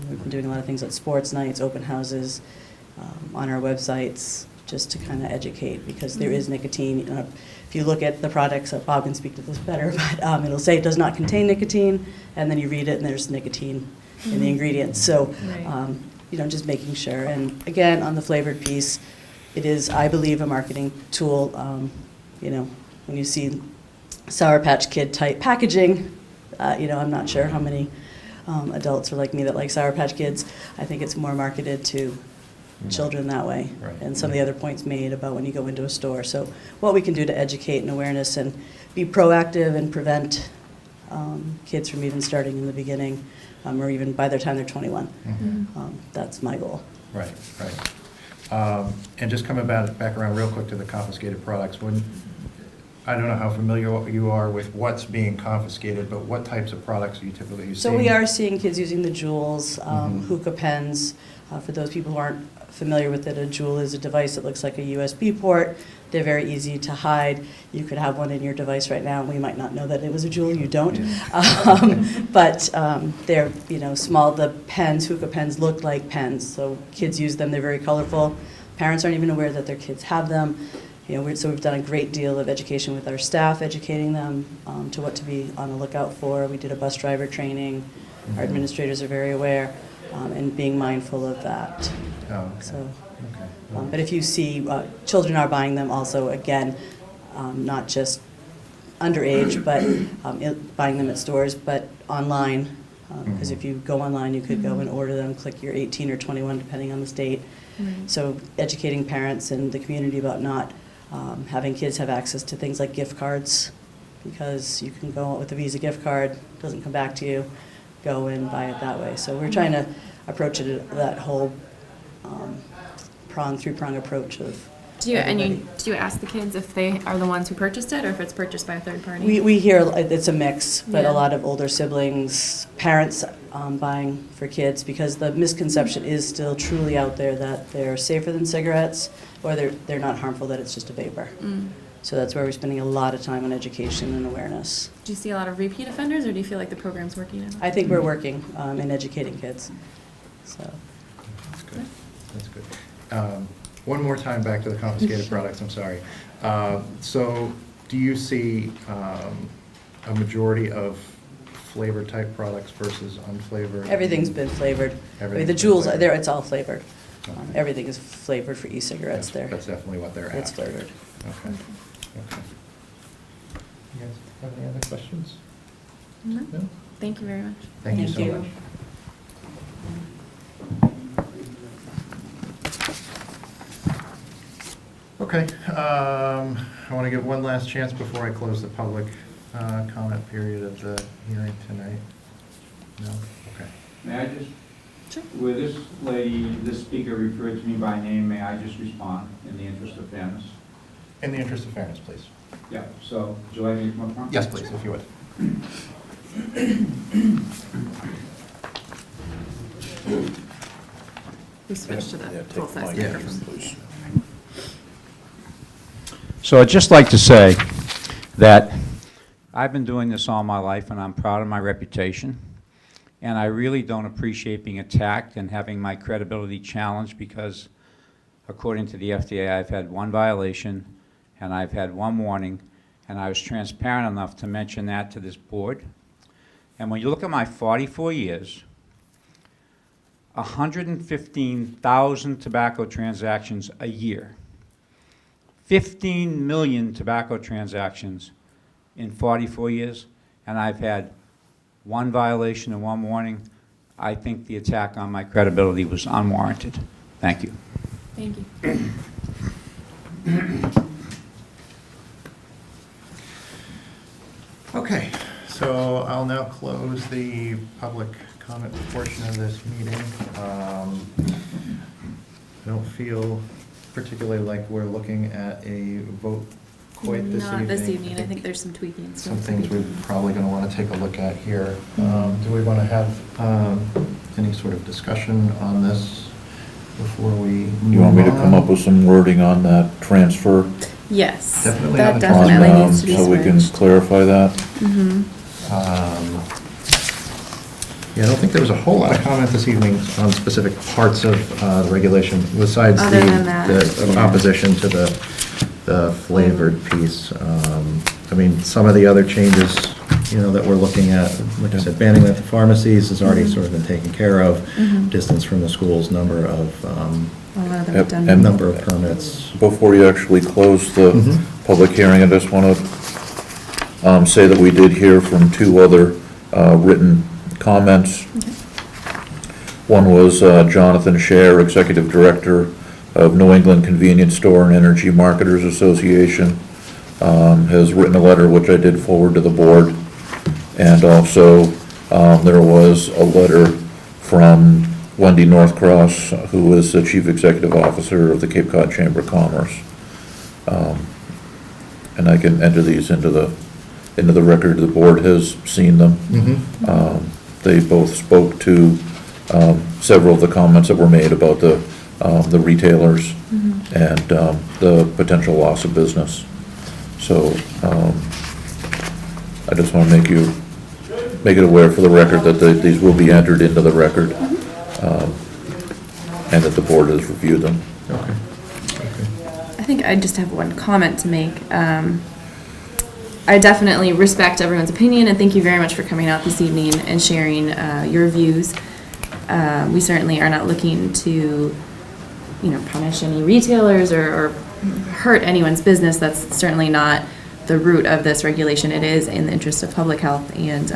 We've been doing a lot of things at sports nights, open houses, on our websites, just to kind of educate, because there is nicotine. If you look at the products, Bob can speak to this better, but it'll say it does not contain nicotine, and then you read it and there's nicotine in the ingredients. So, just making sure. And again, on the flavored piece, it is, I believe, a marketing tool. When you see Sour Patch Kid type packaging, I'm not sure how many adults are like me that like Sour Patch Kids. I think it's more marketed to children that way. Right. And some of the other points made about when you go into a store. So what we can do to educate and awareness and be proactive and prevent kids from even starting in the beginning, or even by the time they're 21. That's my goal. Right. And just coming back around real quick to the confiscated products, I don't know how familiar you are with what's being confiscated, but what types of products are you typically seeing? So we are seeing kids using the Juuls, hookah pens. For those people who aren't familiar with it, a Juul is a device that looks like a USB port. They're very easy to hide. You could have one in your device right now. We might not know that it was a Juul. You don't. But they're small. The pens, hookah pens, look like pens. So kids use them. They're very colorful. Parents aren't even aware that their kids have them. So we've done a great deal of education with our staff, educating them to what to be on the lookout for. We did a bus driver training. Our administrators are very aware, and being mindful of that. Oh, okay. So, but if you see, children are buying them also, again, not just underage, but buying them at stores, but online. Because if you go online, you could go and order them, click your 18 or 21, depending on the state. So educating parents and the community about not having kids have access to things like gift cards, because you can go with a Visa gift card, doesn't come back to you, go and buy it that way. So we're trying to approach it that whole three-prong approach of Do you everybody. ask the kids if they are the ones who purchased it, or if it's purchased by a third party? We hear it's a mix, but Yeah. a lot of older siblings, parents buying for kids, because the misconception is still truly out there that they're safer than cigarettes, or they're not harmful, that it's just a vapor. So that's where we're spending a lot of time on education and awareness. Do you see a lot of repeat offenders, or do you feel like the program's working now? I think we're working in educating kids. So That's good. That's good. One more time back to the confiscated products, I'm sorry. So do you see a majority of flavored type products versus unflavored? everything's been flavored. I mean, the Everything's been Juuls, flavored. it's all flavored. Everything is flavored for e-cigarettes there. That's definitely what they're after. It's flavored. Okay. You guys have any other questions? No? No? Thank you very much. Thank you Thank so you. much. Okay, I want to give one last chance before I close the public comment period of the hearing tonight. No? Okay. May I just, Sure. where this lady, this speaker referred to me by name, may I just respond in the interest of fairness? In the interest of fairness, please. Yeah, so, would you like me to come up front? Yes, please, if you would. We switched to the full-size Yeah. microphone. So I'd just like to say, that I've been doing this all my life, and I'm proud of my reputation. And I really don't appreciate being attacked and having my credibility challenged because, according to the FDA, I've had one violation and I've had one warning, and I was transparent enough to mention that to this board. And when you look at my 44 years, 115,000 tobacco transactions a year, 15 million tobacco transactions in 44 years, and I've had one violation and one warning. I think the attack on my credibility was unwarranted. Thank you. Thank you. Okay, so I'll now close the public comment portion of this meeting. I don't feel particularly like we're looking at a vote quite this evening. Not this evening. I think there's some tweaking. Some things we're probably going to want to take a look at here. Do we want to have any sort of discussion on this before we move on? You want me to come up with some wording on that transfer? Yes, Definitely that on the definitely on, needs to be so we can switched. clarify that? Yeah, I don't think there was a whole lot of comment this evening on specific parts of the regulation, besides Other than that, the yeah. opposition to the flavored piece. I mean, some of the other changes, you know, that we're looking at, like I said, banning the pharmacies has already sort of been taken care of. Distance from the schools, number of Yep, done. and number of permits. Before you actually close the Mhm. public hearing, I just want to say that we did hear from two other written comments. One was Jonathan Scher, Executive Director of New England Convenience Store and Energy Marketers Association, has written a letter which I did forward to the board. And also, there was a letter from Wendy Northcross, who is the Chief Executive Officer of the Cape Cod Chamber of Commerce. And I can enter these into the record. The board has seen them. They both spoke to several of the comments that were made about the retailers and the potential loss of business. So I just want to make it aware for the record that these will be entered into the record, and that the board has reviewed them. Okay. I think I just have one comment to make. I definitely respect everyone's opinion, and thank you very much for coming out this evening and sharing your views. We certainly are not looking to, punish any retailers or hurt anyone's business. That's certainly not the root of this regulation. It is in the interest of public health and,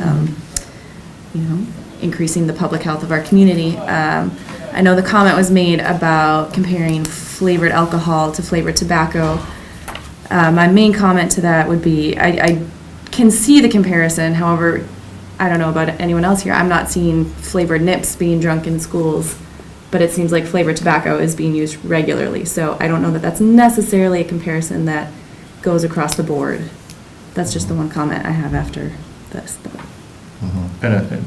increasing the public health of our community. I know the comment was made about comparing flavored alcohol to flavored tobacco. My main comment to that would be, I can see the comparison, however, I don't know about anyone else here, I'm not seeing flavored nips being drunk in schools, but it seems like flavored tobacco is being used regularly, so I don't know that that's necessarily a comparison that goes across the board. That's just the one comment I have after this. And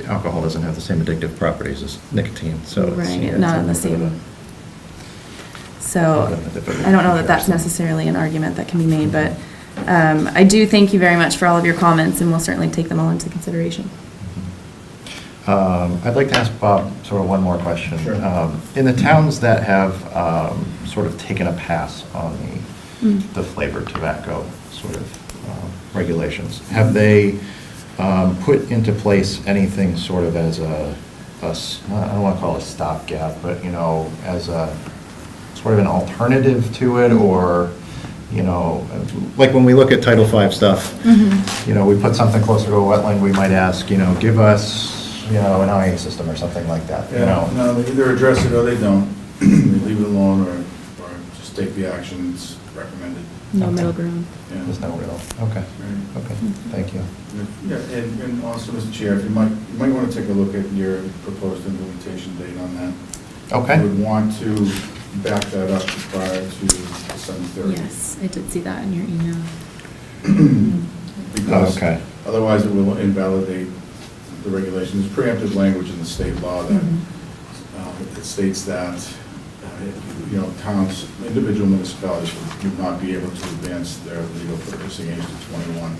alcohol doesn't have the same addictive properties as nicotine, so it's... Right, yeah, not in the it's a little bit same. So, I don't know that that's necessarily an argument that can be made, but I do thank you very much for all of your comments, and we'll certainly take them all into consideration. I'd like to ask Bob sort of one more question. Sure. In the towns that have sort of taken a pass on the flavored tobacco sort of regulations, have they put into place anything sort of as I don't want to call it a stopgap, but, as a sort of an alternative to it, or, like when we look at Title V stuff, we put something closer to a wetland, we might ask, give us, an IA system or something like that, No, they either address it or they don't. They leave it alone or just take the actions recommended. No middle ground. Yeah. There's no real, okay, okay, thank you. Yeah, and also, Mr. Chair, if you might want to take a look at your proposed implementation date on that. Okay. You would want to back that up prior to December 30th. Yes, I did see that in your email. Because Okay. otherwise it will invalidate the regulations. There's preemptive language in the state law that it states that you know, towns, individual municipalities would not be able to advance their legal purchasing age to 21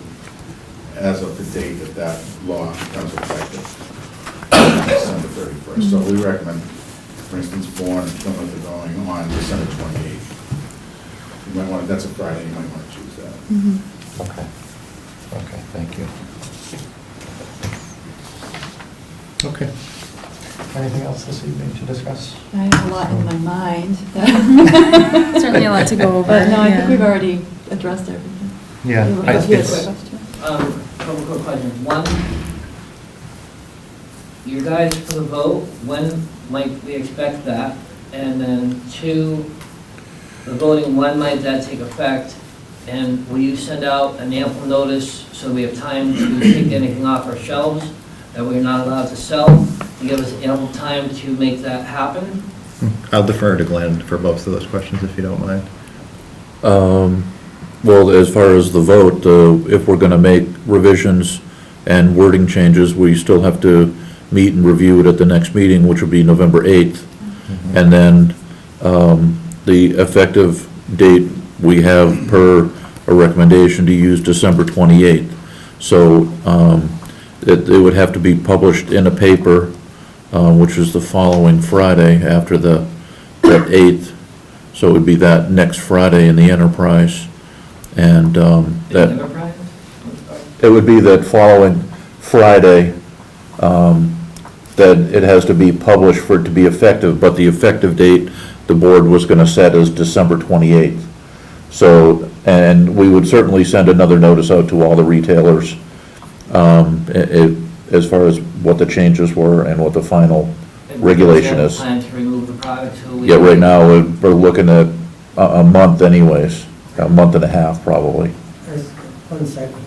as of the date that that law becomes effective, December 31st. So we recommend, for instance, born in Plymouth are going on December 28th. You might want, that's a Friday, you might want to choose that. Okay. Okay, thank you. Okay. Anything else this evening to discuss? I have a lot in my mind. Certainly a lot to go over. But no, I think yeah. we've already addressed everything. Yeah, You have I- a it's- question? Couple quick questions. One, you guys for the vote, when might we expect that? And then two, the voting, when might that take effect? And will you send out an ample notice so we have time to take anything off our shelves that we're not allowed to sell? You give us ample time to make that happen? I'll defer to Glenn for both of those questions, if you don't mind. Well, as far as the vote, if we're gonna make revisions and wording changes, we still have to meet and review it at the next meeting, which will be November 8th. And then, the effective date, we have per a recommendation to use December 28th. So, it would have to be published in a paper, which is the following Friday after that 8th. So it would be that next Friday in the Enterprise. And that, Enterprise? it would be that following Friday, that it has to be published for it to be effective, but the effective date the board was going to set is December 28th. So, and we would certainly send another notice out to all the retailers as far as what the changes were and what the final regulation is. Plan to remove the product till we... Yeah, right now, we're looking at a month anyways, a month and a half probably. Yes, 1 second.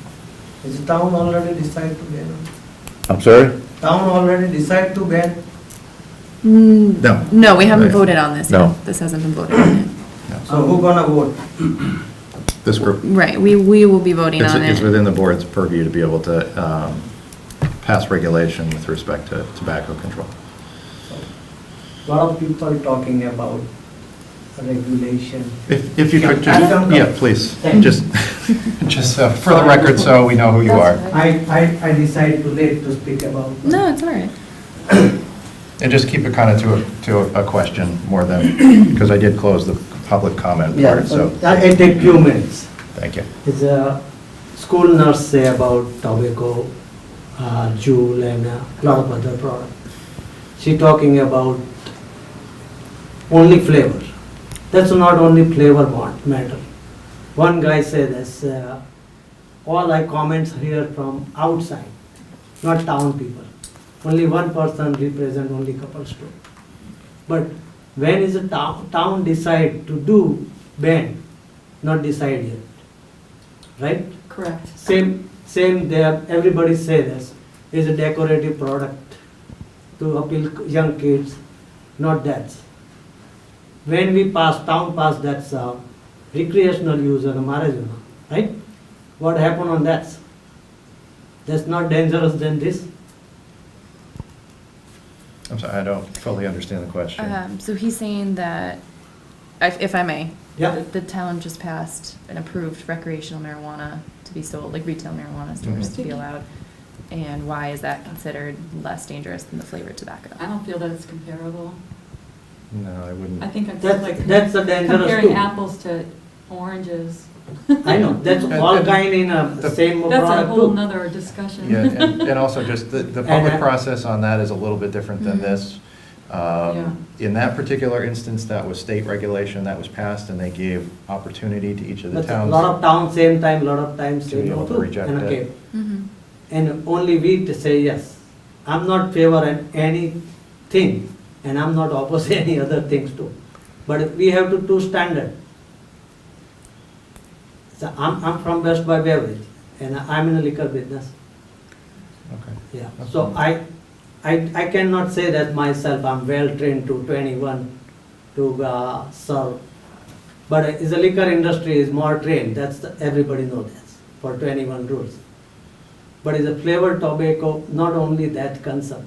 Is the town already decided to ban? I'm sorry? Town already decided to ban? No. No, we haven't Right. voted on this No. yet. This hasn't been voted on yet. So who gonna vote? This group, Right, we will be voting on it's it. within the board's purview to be able to pass regulation with respect to tobacco control. Lot of people talking about regulation. If you could just, Yeah. yeah, please, Thank you. just for the record, so we know who you are. I decided too late to speak about. No, it's all right. And just keep it kind of to a question more than, because I did close the public comment Yeah, part, so, I take few minutes. thank you. It's a school nurse say about tobacco, jewel and a lot of other product. She talking about only flavor. That's not only flavor matter. One guy said this, all I comments here from outside, not town people. Only one person represent only couple store. But when is a town decide to do ban, not decide yet, right? Correct. Same there, everybody say this, is a decorative product to appeal young kids, not that. When we town pass that's recreational use of marijuana, right? What happened on that? That's not dangerous than this? I'm sorry, I don't fully understand the question. So he's saying that, if I may, Yeah. the town just passed and approved recreational marijuana to be sold, like retail marijuana stores to be allowed. And why is that considered less dangerous than the flavored tobacco? I don't feel that it's comparable. No, I wouldn't. I think it's That's- like that's a dangerous comparing too. apples to oranges. I know, that's all kind in a same That's a product whole too. nother discussion. Yeah, and also just the public process on that is a little bit different than this. Yeah. In that particular instance, that was state regulation that was passed, and they gave opportunity to each of the But a towns. lot of towns, same time, lot of times To say be no able to too. reject and it. okay. Mm-hmm. And only we to say yes. I'm not favor an anything, and I'm not opposite any other things too. But we have to two standard. So I'm from West by Beverage, and I'm in a liquor business. Okay. Yeah, That's so fine. I cannot say that myself, I'm well trained to 21 to serve. But is the liquor industry is more trained, everybody knows that, for 21 rules. But is a flavored tobacco, not only that concern,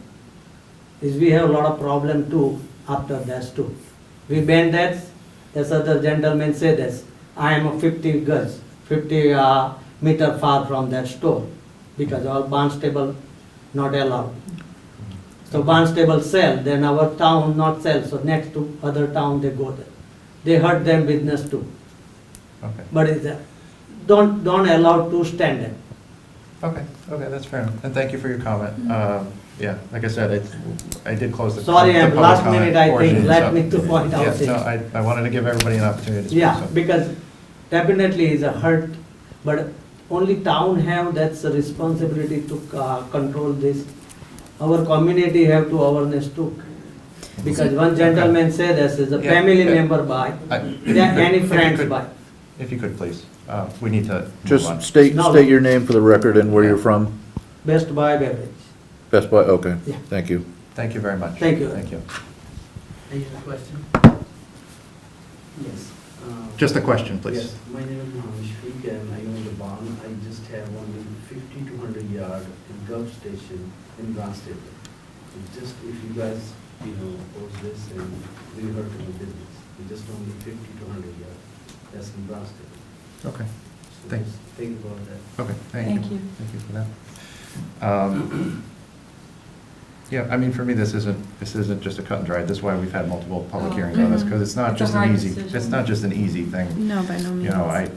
is we have a lot of problem too after that too. We ban that, as other gentleman said this, I am a 50 gauge, 50 meter far from that store, because all Barnstable not allowed. So Barnstable sell, then our town not sell, so next to other town they go there. They hurt them business too. Okay. But it's, don't allow to stand there. Okay, that's fair enough. And thank you for your comment. Yeah, like I said, I did close the. Sorry, the I'm public last comment minute, I portion, think, let so- me to point out Yeah, this. no, I wanted to give everybody an opportunity to speak. Yeah, so. because definitely is a hurt, but only town have that's the responsibility to control this. Our community have to awareness too. Because one gentleman said this is a Yeah, family yeah. member buy, Yeah, any if you friends could- buy. If you could, please. We need to move on. Just state No. your name for the record and where you're from. Best buy beverage. Best Buy, okay, Yeah. thank you. Thank you very much. Thank you. Thank you. I have a question. Yes. Just a question, please. Yes, my name is Mashpee and I own the barn. I just have only 50 to 100 yard in Gulf Station in Barnstable. Just if you guys, post this and we hurt my business. We just only 50 to 100 yard. That's in Barnstable. Okay. So Thank- just think about that. Okay, thank Thank you. you. Thank you for that. Yeah, I mean, for me, this isn't just a cut and dry. This is why we've had multiple public Oh. hearings on this, because it's not It's a just an hard easy, decision. it's not just an easy thing. No, by no means. You know,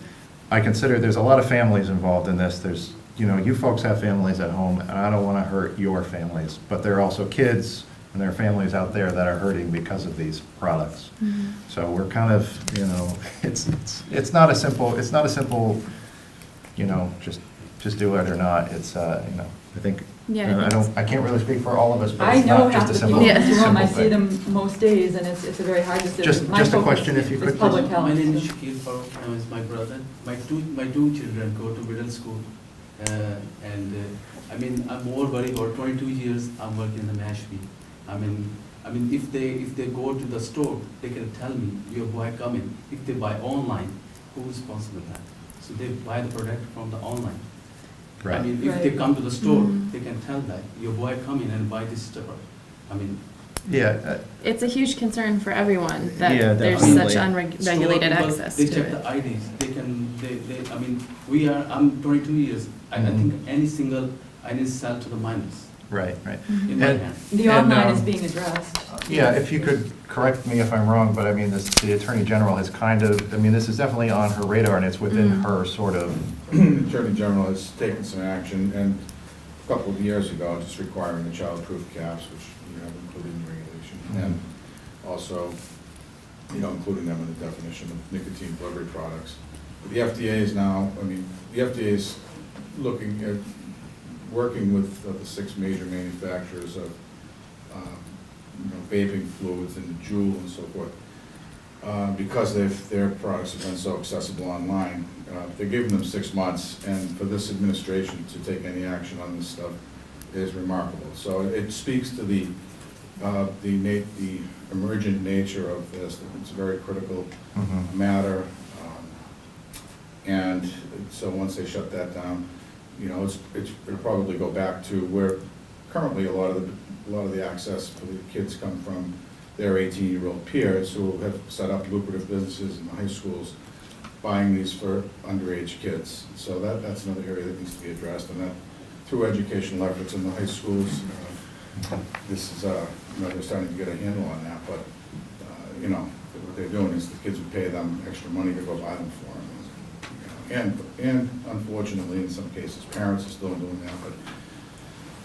I consider there's a lot of families involved in this. There's, you folks have families at home, and I don't want to hurt your families, but there are also kids and there are families out there that are hurting because of these products. So we're kind of, it's not a simple, just do it or not. It's, I think, Yeah, I can't really speak for all of us, but I it's know not half just a the simple, people in this room, I simple see thing. them most days, and it's a very hard decision. Just My a focus question, if you is could, public please. health. My name is Shakil Farooq, I is my brother. My two children go to middle school. I'm more worried about 22 years I'm working in the Mashpee. If they go to the store, they can tell me, your boy coming. If they buy online, who's responsible for that? So they buy the product from the online. Right. If they Right. come to the store, Mhm. they can tell that, your boy come in and buy this stuff. Yeah, It's a huge concern for everyone that Yeah, there's definitely. such unregulated Store people, access they to check it. the IDs, I'm 22 years, I think any single ID is sell to the minors right. in my And- hand. The And, online is being addressed. Yeah, if you could correct me if I'm wrong, but I mean, the Attorney General has this is definitely on her radar, and it's within her sort of, Attorney General has taken some action, and a couple of years ago, just requiring the child-proof caps, which you have included in the regulation, and also, including them in the definition of nicotine delivery products. But the FDA is now, the FDA is looking at, working with the 6 major manufacturers of, vaping fluids and the Juul and so forth, because their products have been so accessible online. They're giving them 6 months, and for this administration to take any action on this stuff is remarkable. So it speaks to the emergent nature of this. It's a very critical matter, and so once they shut that down, it'll probably go back to where currently a lot of the access for the kids come from their 18-year-old peers who have set up lucrative businesses in the high schools buying these for underage kids. So that's another area that needs to be addressed, and that through educational efforts in the high schools, this is, they're starting to get a handle on that, but, what they're doing is the kids would pay them extra money to go buy them for them. And unfortunately, in some cases, parents are still doing that, but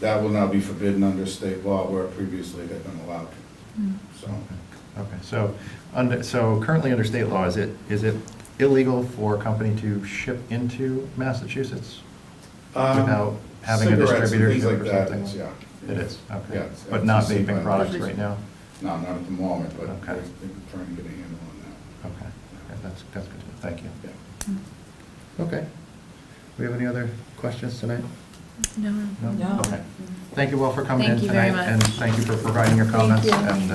that will now be forbidden under state law where previously they've been allowed. So. Okay, so currently under state law, is it illegal for a company to ship into Massachusetts without having a Cigarettes and distributorship things like or that, something? yeah. It is, okay. Yeah, it's But not FTC vaping products violation. right now? No, not at the moment, but Okay. they're trying to get a handle on that. Okay, yeah, that's good, thank you. Yeah. Okay. We have any other questions tonight? No. No. Okay. Thank you all for coming in Thank you very tonight, much. and thank you for providing your comments. you. And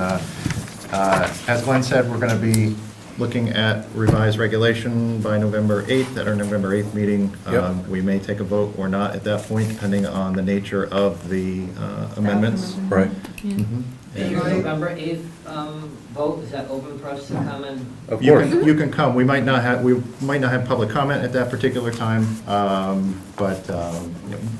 as Glenn said, we're going to be looking at revised regulation by November 8th, at our November 8th meeting. Yep. We may take a vote or not at that point, depending on the nature of the amendments. Right. Yeah. Mhm. And your November 8th vote, is that open for us to come and? Of You course. can come. We might not have public comment at that particular time, but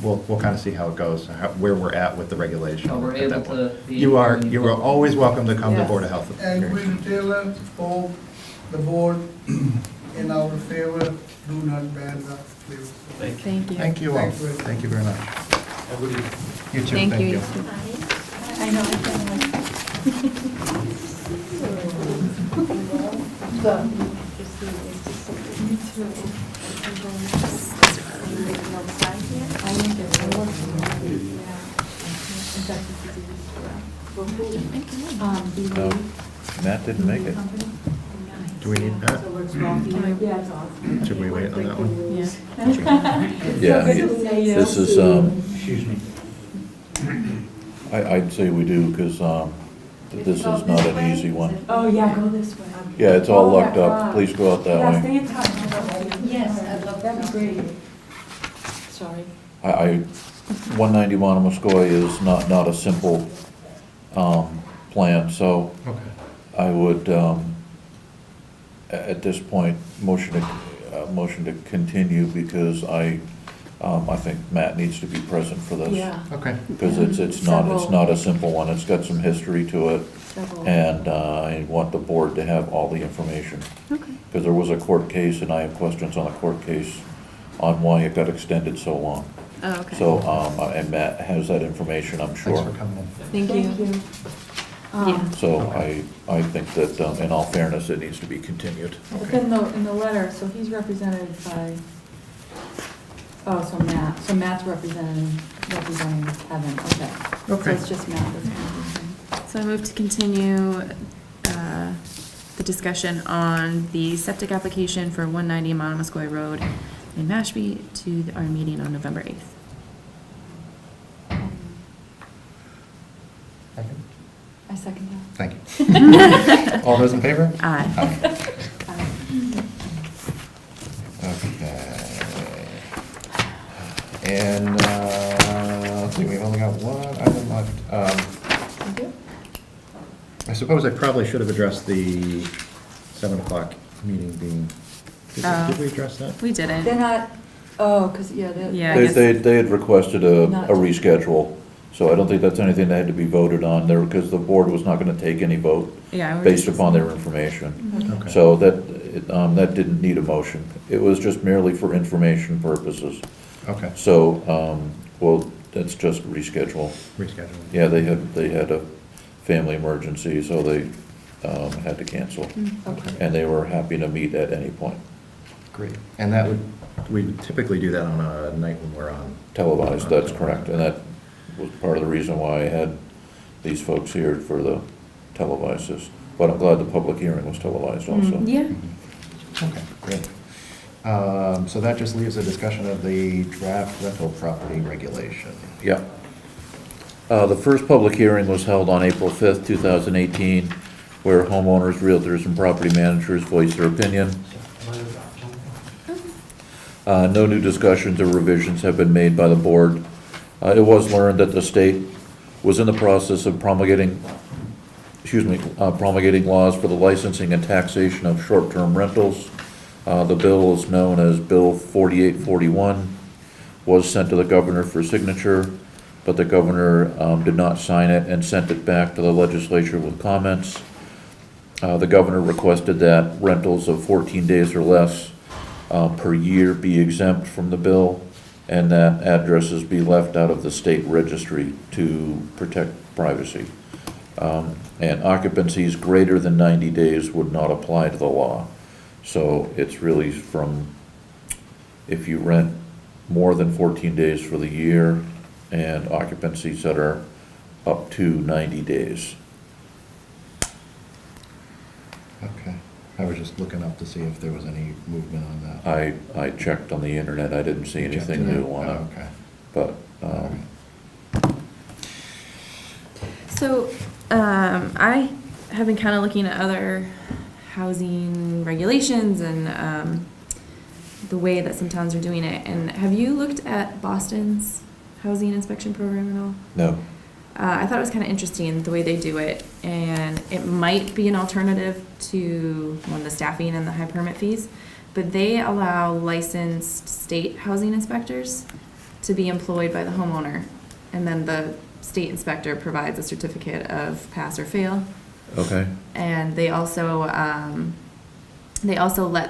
we'll kind of see how it goes, where we're at with the regulation. Oh, we're at that able point. to be. You are always welcome to come to Yes. Board of Health. And we retailer hope the board in our favor do not ban the flavors. Thank you. Thank you all. Thank you. Thank you very much. You too. Thank you. I know, I can't like. Me too. I think it's a lot. Yeah. Infectious disease. No, Matt didn't make it. Do we need that? Yeah, it's awesome. Should we wait on that one? Yeah. Yeah, So good to see you. this is, Excuse me. I'd say we do, because this is not an easy one. Oh, yeah, go this way. Yeah, it's all Oh, locked my up. God. Please go out Yeah, that way. stay in touch. Yes, I'd love that. That'd be great. Sorry. 190 Monomoskoye is not a simple plan, so Okay. I would, at this point, motion to continue, because I think Matt needs to be present for this. Yeah. Okay. Because it's not a simple one, it's got some history to it, Several. and I want the board to have all the information. Okay. Because there was a court case, and I have questions on the court case on why it got extended so long. Oh, okay. So, and Matt has that information, I'm sure. Thanks for coming in. Thank you. Yeah. So I think that, in all fairness, it needs to be continued. It's in the letter, so he's represented by, so Matt's representing Kevin, okay. So Okay. it's just Matt that's representing. So I move to continue the discussion on the septic application for 190 Monomoskoye Road in Mashpee to our meeting on November 8th. I second that. Thank you. All those in favor? Aye. Okay. And, let's see, we've only got one item left. I suppose I probably should have addressed the 7 o'clock meeting being, did we address that? We didn't. They're not, because, yeah, they're. Yeah, I They guess- they had requested a Not- reschedule, so I don't think that's anything that had to be voted on there, because the board was not gonna take any vote Yeah. we're based just- upon their information. Okay. So that didn't need a motion. It was just merely for information purposes. Okay, So, well, that's just reschedule. reschedule. Yeah, they had a family emergency, so they had to cancel. Okay. And they were happy to meet at any point. Great. And that would, we typically do that on a night when we're on. Televised, that's correct. And that was part of the reason why I had these folks here for the televised this. But I'm glad the public hearing was televised also. Yeah. Okay, great. So that just leaves a discussion of the draft rental property regulation. Yeah. The first public hearing was held on April 5th, 2018, where homeowners, realtors, and property managers voiced their opinion. No new discussions or revisions have been made by the board. It was learned that the state was in the process of promulgating laws for the licensing and taxation of short-term rentals. The bill is known as Bill 4841, was sent to the governor for signature, but the governor did not sign it and sent it back to the legislature with comments. The governor requested that rentals of 14 days or less per year be exempt from the bill, and that addresses be left out of the state registry to protect privacy. And occupancies greater than 90 days would not apply to the law. So it's really from, if you rent more than 14 days for the year, and occupancies that are up to 90 days. Okay. I was just looking up to see if there was any movement on that. I checked on the internet, I didn't see anything new on it, Oh, okay. but, So, I have been kind of looking at other housing regulations and the way that some towns are doing it. And have you looked at Boston's housing inspection program at all? no. I thought it was kind of interesting the way they do it, and it might be an alternative to one of the staffing and the high permit fees, but they allow licensed state housing inspectors to be employed by the homeowner, and then the state inspector provides a certificate of pass or fail. Okay. And they also let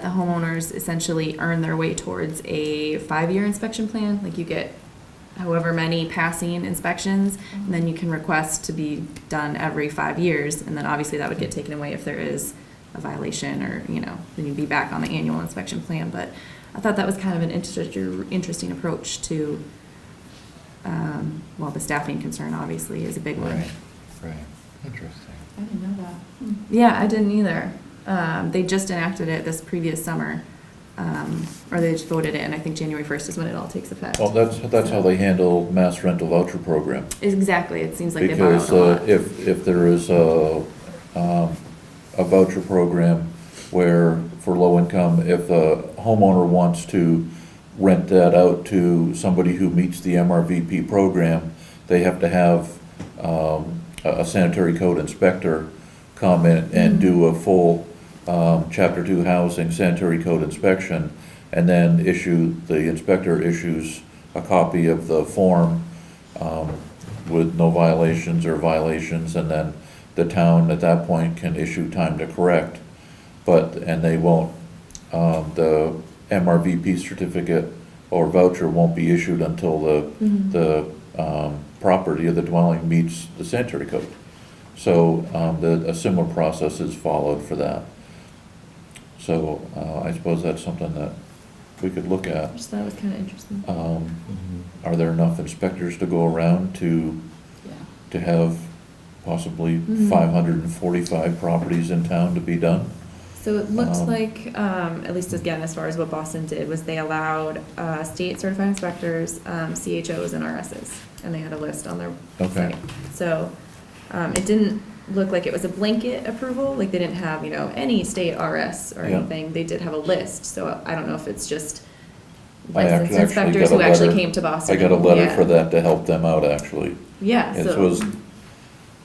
the homeowners essentially earn their way towards a 5-year inspection plan. Like you get however many passing inspections, and then you can request to be done every 5 years. And then obviously that would get taken away if there is a violation, or, you know, then you'd be back on the annual inspection plan. But I thought that was kind of an interesting approach to, well, the staffing concern obviously is a big one. Right, interesting. I didn't know that. Yeah, I didn't either. They just enacted it this previous summer, or they just voted it, and I think January 1st is when it all takes effect. Well, that's how they handle mass rental voucher program. Exactly, it seems like they borrowed Because a lot. if there is a voucher program where, for low income, if a homeowner wants to rent that out to somebody who meets the MRVP program, they have to have a sanitary code inspector come in and do a full Chapter 2 housing sanitary code inspection, and then the inspector issues a copy of the form with no violations or violations, and then the town at that point can issue time to correct. And they won't, the MRVP certificate or voucher won't be issued until the property or the dwelling meets the sanitary code. So a similar process is followed for that. So I suppose that's something that we could look at. I just thought it was kind of interesting. Are there enough inspectors to go around to have possibly 545 properties in town to be done? So it looked like, at least again, as far as what Boston did, was they allowed state certified inspectors, CHOs, and RSs, and they had a list on their Okay. site. So it didn't look like it was a blanket approval, like they didn't have, you know, any state RS or Yeah. anything. They did have a list, so I don't know if it's just I licensed actually inspectors got who a actually letter- came to Boston. I got a letter Yeah. for that to help them out, actually. Yeah, This so. was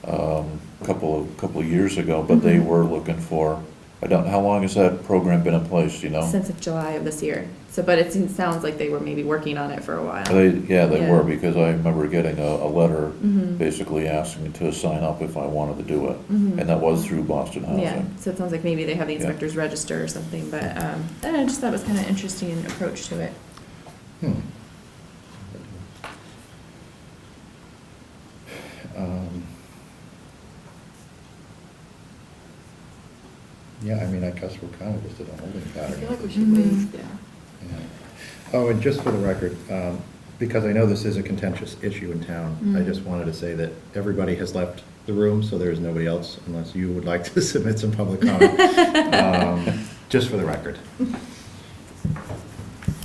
a couple of years ago, but they were looking for, how long has that program been in place, you know? Since July of this year. So, but sounds like they were maybe working on it for a while. They Yeah. were, because I remember getting a letter Mhm. basically asking me to sign up if I wanted to do it. Mhm. And that was through Boston Yeah, Housing. so it sounds like maybe they have the Yeah. inspectors register or something, but I just thought it was kind of interesting approach to it. Yeah, I mean, I guess we're kind of just in a holding I pattern. feel like we should wait, yeah. Yeah. Oh, and just for the record, because I know this is a contentious issue in town, I just wanted to say that everybody has left the room, so there's nobody else unless you would like to submit some public comment. Just for the record.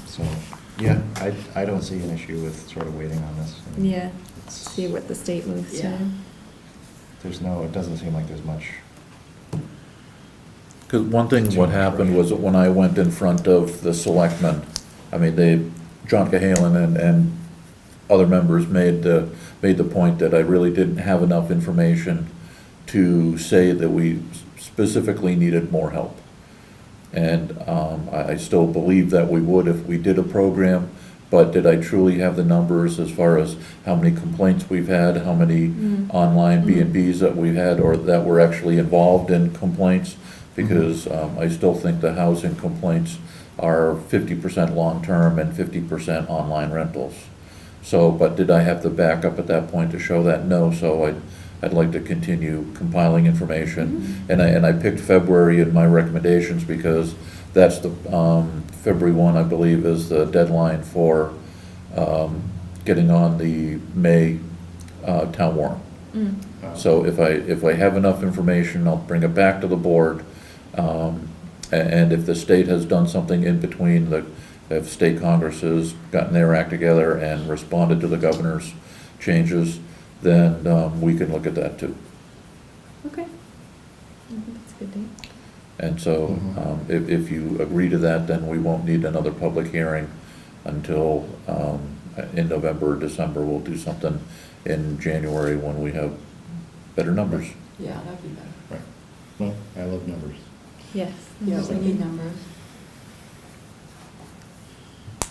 So, yeah, I don't see an issue with sort of waiting on this. I mean, Yeah, it's- see what the state moves to. Yeah. it doesn't seem like there's much. Because one thing, what happened was that when I went in front of the selectmen, I mean, John Cahalan and other members made the point that I really didn't have enough information to say that we specifically needed more help. And I still believe that we would if we did a program, but did I truly have the numbers as far as how many complaints we've had, how many online B&Bs that we've had, or that were actually involved in complaints? Because I still think the housing complaints are 50% long-term and 50% online rentals. So, but did I have the backup at that point to show that? No, so I'd like to continue compiling information. And I picked February in my recommendations because that's the, February 1, I believe, is the deadline for getting on the May town warrant. So if I have enough information, I'll bring it back to the board. And if the state has done something in between, if state Congress has gotten their act together and responded to the governor's changes, then we can look at that too. Okay. I think that's a good date. And so if you agree to that, then we won't need another public hearing until in November or December. We'll do something in January when we have better numbers. Yeah, that'd be better. Right. Well, I love numbers. Yes. Yeah, we need numbers.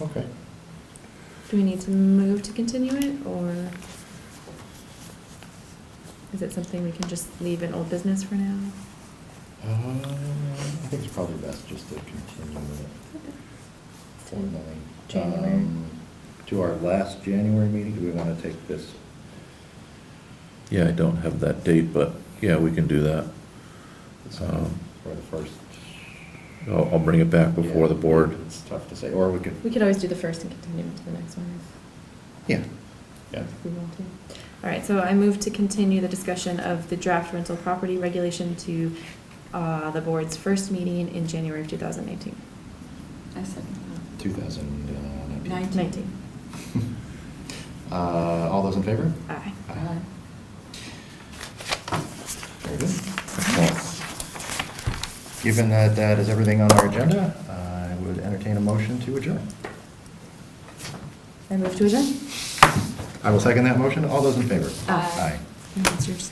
Okay. Do we need to move to continue it, or is it something we can just leave in old business for now? I think it's probably best just to continue with it formally. January. To our last January meeting, do we want to take this? Yeah, I don't have that date, but yeah, we can do that. Or the first? I'll bring it back before the board. It's tough to say, or we could. We could always do the first and continue it to the next one Yeah. Yeah. if we want to. All right, so I move to continue the discussion of the draft rental property regulation to the board's first meeting in January of 2018. I second 2019. that. 19. All those in favor? Aye. Aye. Very good. Excellent. Given that that is everything on our agenda, I would entertain a motion to adjourn. I move to adjourn. I will second that motion. All those in favor? Aye. Aye. And that's yours.